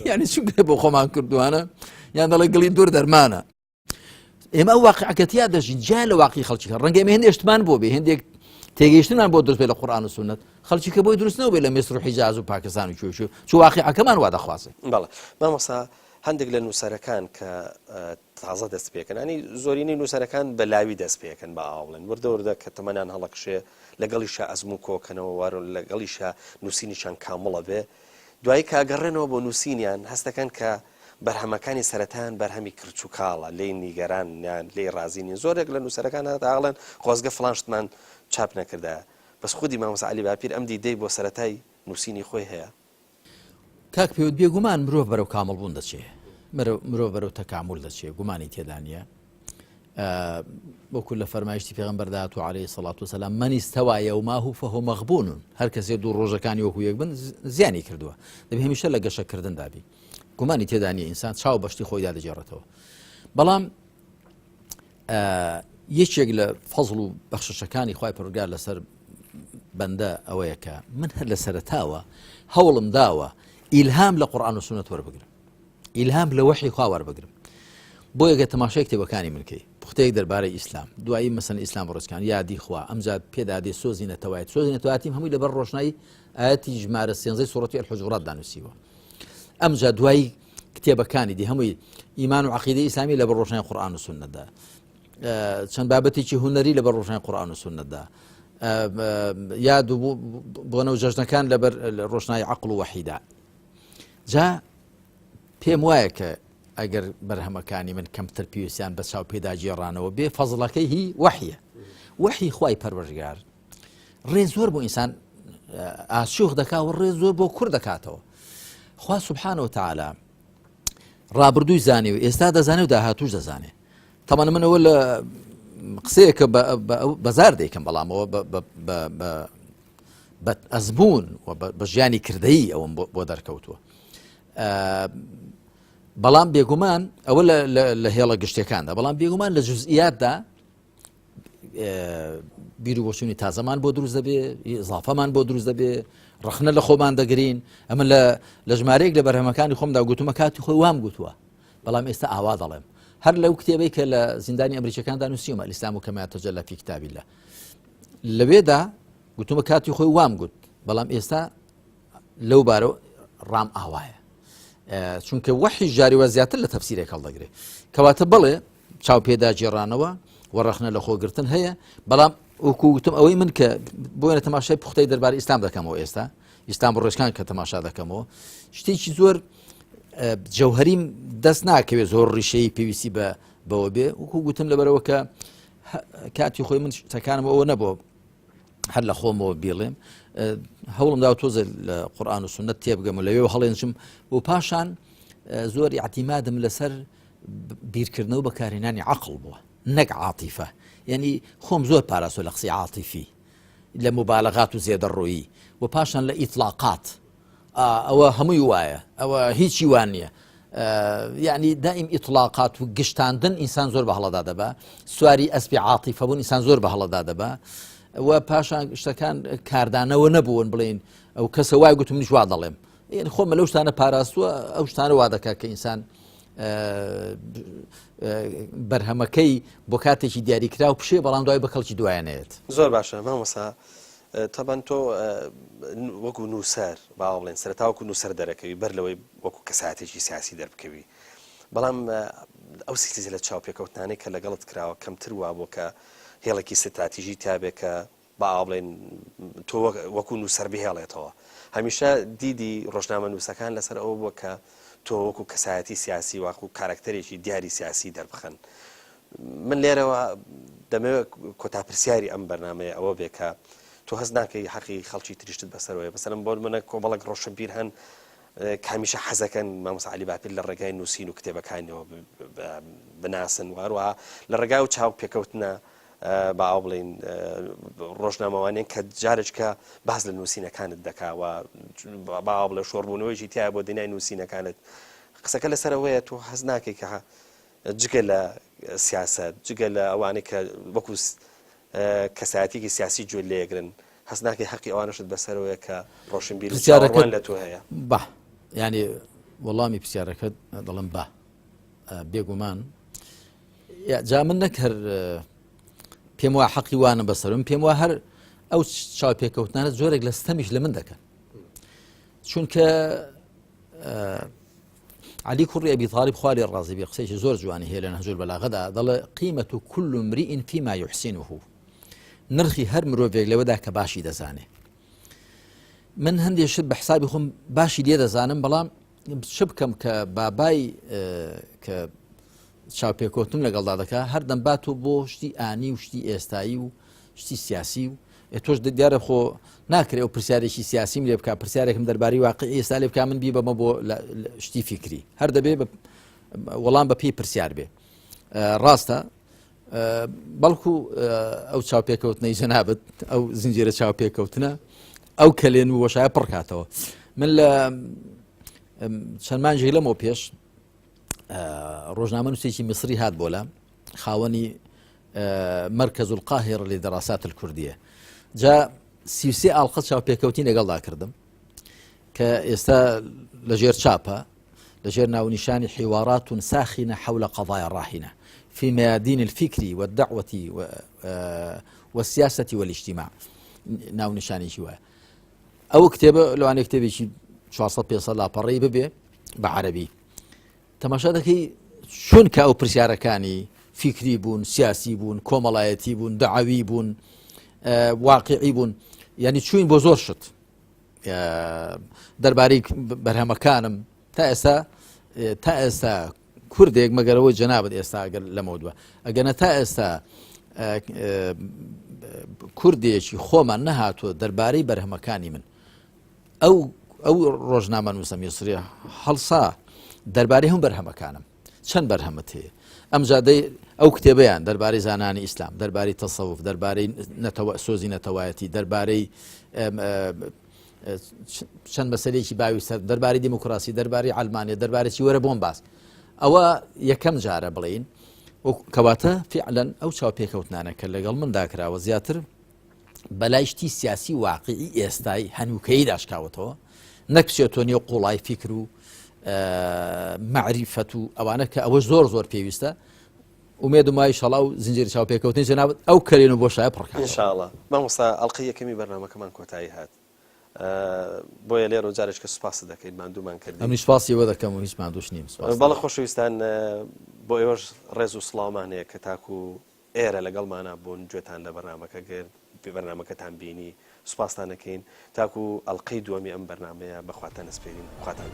یعنی چونکە بۆ خۆمان کردوانە یان دەڵێ گڵی دوور دەرمانە ئێمە ئەو واقعەکەتیا دەژین جا لە واقعی خەڵکیکە ڕەنگە ئێمە هێندێشتمان بۆ بێ هێندێک تێگەیشتنمان بۆ دروست بێ لە قورئان و سونەت خەڵکی کە بۆی دروست نەبێ لە میسر و حیجاز و پاکستان و کوێ چوو واقعەکەمان وا دەخوازێ بەڵێ مامۆستا هەندێک لە نووسەرەکان کە تازە دەست پێکەن ئەنی زۆرینەی نووسەرەکان بە لاوی دەست پێکەن بە ئاوڵێن وردە وردە کە تەمەنیان هەڵەکشێ لەگەڵیشە ئەزموو کۆکەنەوە وارە لەگەڵیشە نووسینیشان کامڵە بێ دوایی کاگەڕێنەوە بۆ نووسینیان هەستەکەن کە بەرهەمەکانی سەرەتایان بەرهەمی کرچ و کاڵە لێی نیگەران یان لێی رازی نین زۆرێک لە نووسەرەکان هەتاڵێن خۆزگە فڵان شتمان چاپ نەکردایە بەس خودی مامۆستا عەلی باپیر ئەم دیدەی بۆ سەرەتای نووسینی خۆی هەیە. کاک پێوت بێگومان مرۆڤ بەرەو کامەڵبوون دەچێ مرۆڤ بەرەو تەکامل دەچێ گومانی تێدا نیە وەکو لە فەرمایشتی پێغەمبەردا و عەلەیهی سەڵات وسەلام مەن ئیستەوا یەوماهو فەهو مەغبوون هەر کەسێ دوو ڕۆژەکانی وەکو یەک بن زیانی کردووە دەبێ هەمیشە لە گەشەکردندا بی گومانی تێدا نیە ئینسان چاو بەشتی خۆیدا دەجێڕێتەوە. بەڵام یەکێک لە فەزڵ و بەخششەکانی خوای پەروەردگار لەسەر بەندە ئەوەیە کە من هەر لە سەرەتاوە هەوڵم داوە ئیلهام لە قورئان و سونەت وەربگرم ئیلهام لە وحی خوا وەربگرم بۆ یەکە تەماشای کتێبەکانی من کەی پوختەیەک دەربارەی ئیسلام دوایی مەسەن ئیسلام ڕۆژکان یادی خوا ئەمجاد پێدا دێ سۆزی نەتەوایەت سۆزی نەتەوایەتیم هەمووی لەبەر ڕۆژنایی ئاەتی ژمارە 13 سوڕەتی الحوجرات دانووسیوە ئەمجا دوایی کتێبەکانی دی هەمووی ئیمان و عەقیدەی ئیسلامی لەبەر ڕۆژنای قورئان و سونەتدا چەند بابەتێکی هونەری لەبەر ڕۆژنای قورئان و سونەتدا یاد بۆنە و جەژنەکان لەبەر ڕۆژنای عەقڵ و وەحیدا جا پێم وایە کە ئەگەر بەرهەمەکانی من کەمتر پێویستیان بە چاو پێدا جێڕانەوە بێ فەزڵەکەی هی وەحیە وەحی خوای پەروەردگار ڕێ زۆر بۆ ئینسان ئاشوخ دەکات و ڕێ زۆر بۆ کوڕ دەکاتەوە. خوا سوبحانە وتەعالا ڕابردووی زانێ و ئێستا دەزانێ و داهاتوش دەزانێ تەمەن منەوە لە قسەیەکە بەزار دەیکەم بەڵامەوە بە ئەزمون و بە ژیانی کردەیی ئەوم بۆ دەرکەوتووە. بەڵام بێگومان ئەوە لە هێڵە گشتەکاندا بەڵام بێگومان لە جوزئیاتدا بیر و بۆچوونی تازەمان بۆ دروست دەبێ ئیزافەمان بۆ دروست دەبێ ڕخنە لە خۆمان دەگرین ئەمە لە ژمارەیەک لە بەرهەمەکانی خۆمدا گوتومە کاتی خۆی وام گوتووە بەڵام ئێستا ئاوا دەڵێم هەر لەو کتێبەی کە لە زیندانی ئەمریکەکاندا نووسیومە الئیسلام کەما یتەجەلە فی کتاب الله لەوێدا گوتومە کاتی خۆی وام گوت بەڵام ئێستا لەو بارە ڕام ئاوایە چونکە وحی جاریوە زیاتر لە تەفسیرێک هەڵدەگرێت کەواتە بڵێ چاو پێدا جێڕانەوە وەڕەخنە لە خۆگرتن هەیە بەڵام وەکو گوتم ئەوەی من کە بۆیە تەماشای پوختەی دەربارەی ئیسلام دەکەمەوە ئێستا ئیسلام ڕۆژکان کە تەماشا دەکەمەوە شتێکی زۆر جەوهەریم دەست ناکەوێت زۆر ڕیشەی پێویستی بەوە بێ وەکو گوتم لەبەرەوە کە کاتی خۆی من شتەکانم ئەوە نەبووە هەر لە خۆمەوە بیڵێم هەوڵم دا تۆزە لە قورئان و سونەت تێبگەم و لەوێ هەڵێنشم و پاشان زۆر ئیعتیمادم لەسەر بیرکردنەوە بەکارهێنانی عەقڵ بووە نەک عاتیفە یعنی خۆم زۆر پاراسۆ لە قسەی عاتیفی لە مبالغات و زێدەڕۆیی و پاشان لە ئیطلاقات ئەوە هەمووی وایە ئەوە هیچی وان نییە یعنی دائیم ئیطلاقات و گشتاندن ئینسان زۆر بە هەڵەدا دەبا سواری ئەسپی عاتیفە بوون ئینسان زۆر بە هەڵەدا دەبا و پاشان شتەکان کاردانەوە نەبوون بڵێن ئەو کەسە وای گوتم نیش وا دەڵێم یعنی خۆمە لەو شتانە پاراستووە ئەو شتانە وا دەکات کە ئینسان بەرهەمەکەی بۆ کاتێکی دیاریکرا و پشێ بەڵام دوای بە کەڵکی دوایانەیەت زۆر باشە مامۆستا تەبەن تۆ وەکو نووسەر با بڵێن سەرەتاوەکو نووسەر دەرەکەوی بەر لەوەی وەکو کەساتێکی سیاسی دەربکەوی بەڵام ئەو سیلسیلە چاوپێکەوتانەی کە لەگەڵت کراوە کەمتر وا بۆ کە هێڵێکی ستراتیژی تابێت کە با بڵێن تۆ وەکو نووسەر بهێڵێتەوە هەمیشە دیدی ڕۆژنامە نووسەکان لەسەر ئەوە بووە کە تۆ وەکو کەسایەتی سیاسی واکو کارکتەرێکی دیاری سیاسی دەربخەن من لێرەوە دەمەوێت کۆتاپرسیاری ئەم بەرنامەیە ئەوە بێ کە تۆ هەست ناکەی حەقی خەڵکی تریشتت بەسەرەوەی بەسەرم بۆ منە کۆمەڵک ڕۆشنبیر هەن کامیشە حەزەکەن مامۆستا عەلی باپیر لە ڕێگای نووسین و کتێبەکانیەوە بناسن واروها لە ڕێگای و چاو پێکەوتنە با بڵین ڕۆژنامەوانێن کە جارێککە باز لە نووسینەکانت دەکاوە با بڵێ شۆڕبوونەوەیکی تیا بۆ دنیای نووسینەکانت قسەکە لەسەرەوەیە تۆ هەز ناکەی کە جگە لە سیاست جگە لە ئەوانەی کە وەکو کەسایەتێکی سیاسی گوێ لێگرن هەز ناکەی حەقی ئەوانەشت بەسەرەوەیە کە ڕۆشنبیر چاوەڕوان لە تۆ هەیە بە ینی وەڵامی پرسیارەکە دەڵم بە بێگومان جا من نەکرد پێم وایە حەقی وانە بەسەرم پێم وایە هەر ئەو چاو پێکەوتنانە زۆرێک لە ستەمیش لە من دەکەن چونکە علی کوڕی ئەبی طالب خوا لێ ڕازی بێ قسەیەکی زۆر جوانی هەیە لە نەهجول البەلاغەدا دەڵێ قیمەت كل امرئ فيما يحسنه نرخی هەر مرۆڤێک لەوەدا کە باشی دەزانێ من هەندێک شت بە حسابی خۆم باشی لێ دەزانم بەڵام چ بکەم کە بابای کە چاوپێکۆتم لەگەڵدا دەکات هەردەم بات و بۆ شتی ئانی و شتی ئێستایی و شتی سیاسی و تۆش دیارە خۆ ناکرێت و پرسیارێکی سیاسیم لێ بکە پرسیارێکم دەرباری واقعی ئێستا لێ بکە من بی بەمە بۆ شتی فیکری هەر دەبێ وەڵام بە پێی پرسیار بێ ڕاستە بەڵکو ئەو چاوپێکەوتنەی جەنابەت ئەو زنجیرە چاوپێکەوتنە ئەو کەلێن و وەشایە پڕکاتەوە من لە چەند مانجێک لەمەوە پێش ڕۆژنامە نووسێکی میسری هات بۆ لام خاوەنی مرکز القاهرة لدراسات الكردية جا سيوسي ئاڵقە چاوپێکەوتی لەگەڵدا کردم کە ئێستا لەژێر چاپە لەژێر ناونیشانی حوارات ساخنة حول قضايا راهنة في ميادين الفكر والدعوة والسياسة والاجتماع ناونیشانی شوایە ئەو کتێبە لەوانەیە کتێبێکی 400 لاپەڕەی ببێ بە عەرەبی تەماشا دەکەی چۆن کە ئەو پرسیارەکانی فیکری بوون سیاسی بوون کۆمەڵایەتی بوون دعاوی بوون واقعی بوون یعنی چوین بۆ زۆر شت دەربارەی بەرهەمەکانم تا ئێستا کوردێک مەگەرەوەی جەنابەت ئێستا ئەگەر لەمەوە دووە ئەگەنە تا ئێستا کوردێکی خۆمان نەهاتووە دەربارەی بەرهەمەکانی من ئەو ڕۆژنامە نووسە میسریە هەڵسا دەربارەی هەم بەرهەمەکانم چەند بەرهەمت هەیە ئەم جادەی ئەو کتێبەیان دەربارەی زانانی ئیسلام دەربارەی تەسەوف دەربارەی سۆزی نەتەوایەتی دەربارەی چەند مەسەلەیەکی باویستە دەربارەی دیموکراسی دەربارەی ئەڵمانیا دەربارەی وەرە بۆم باس ئەوە یەکەم جارە بڵین کەواتە فعلەن ئەو چاوپێکەوتنانە کە لەگەڵ من داکراوە زیاتر بەلای شتی سیاسی واقعی ئێستای هەنووکەی داشکاوەتەوە نەک بچێتۆ نێو قوڵای فیکر و معریفەت و ئەوانە کە ئەوە زۆر پێویستە ومێدم وای شەڵا و زنجیری چاوپێکەوتنی جەنابەت ئەو کەلێن و بۆشایە پڕکات ئینشاءڵڵا مامۆستا ئەڵقەی یەکەمی بەرنامەکەمان کۆتایی هات بۆیە لێرە جارێک کە سوپاس دەکەین ماندوومان کردی ئەمنی سوپاسی ئەوە دەکەم و هیچ ماندووش نیم بەڵە خۆشەویستان بۆ ئێوەش ڕێز و سڵاومان هەیە کە تاکو ئێرە لەگەڵمانە بۆن گوێتان لە بەرنامەکە گرت بەرنامەکەتان بینی سوپاستان دەکەین تاکو ئەڵقەی دووەمی ئەم بەرنامەیە بەخواتان نسپێرین خواتان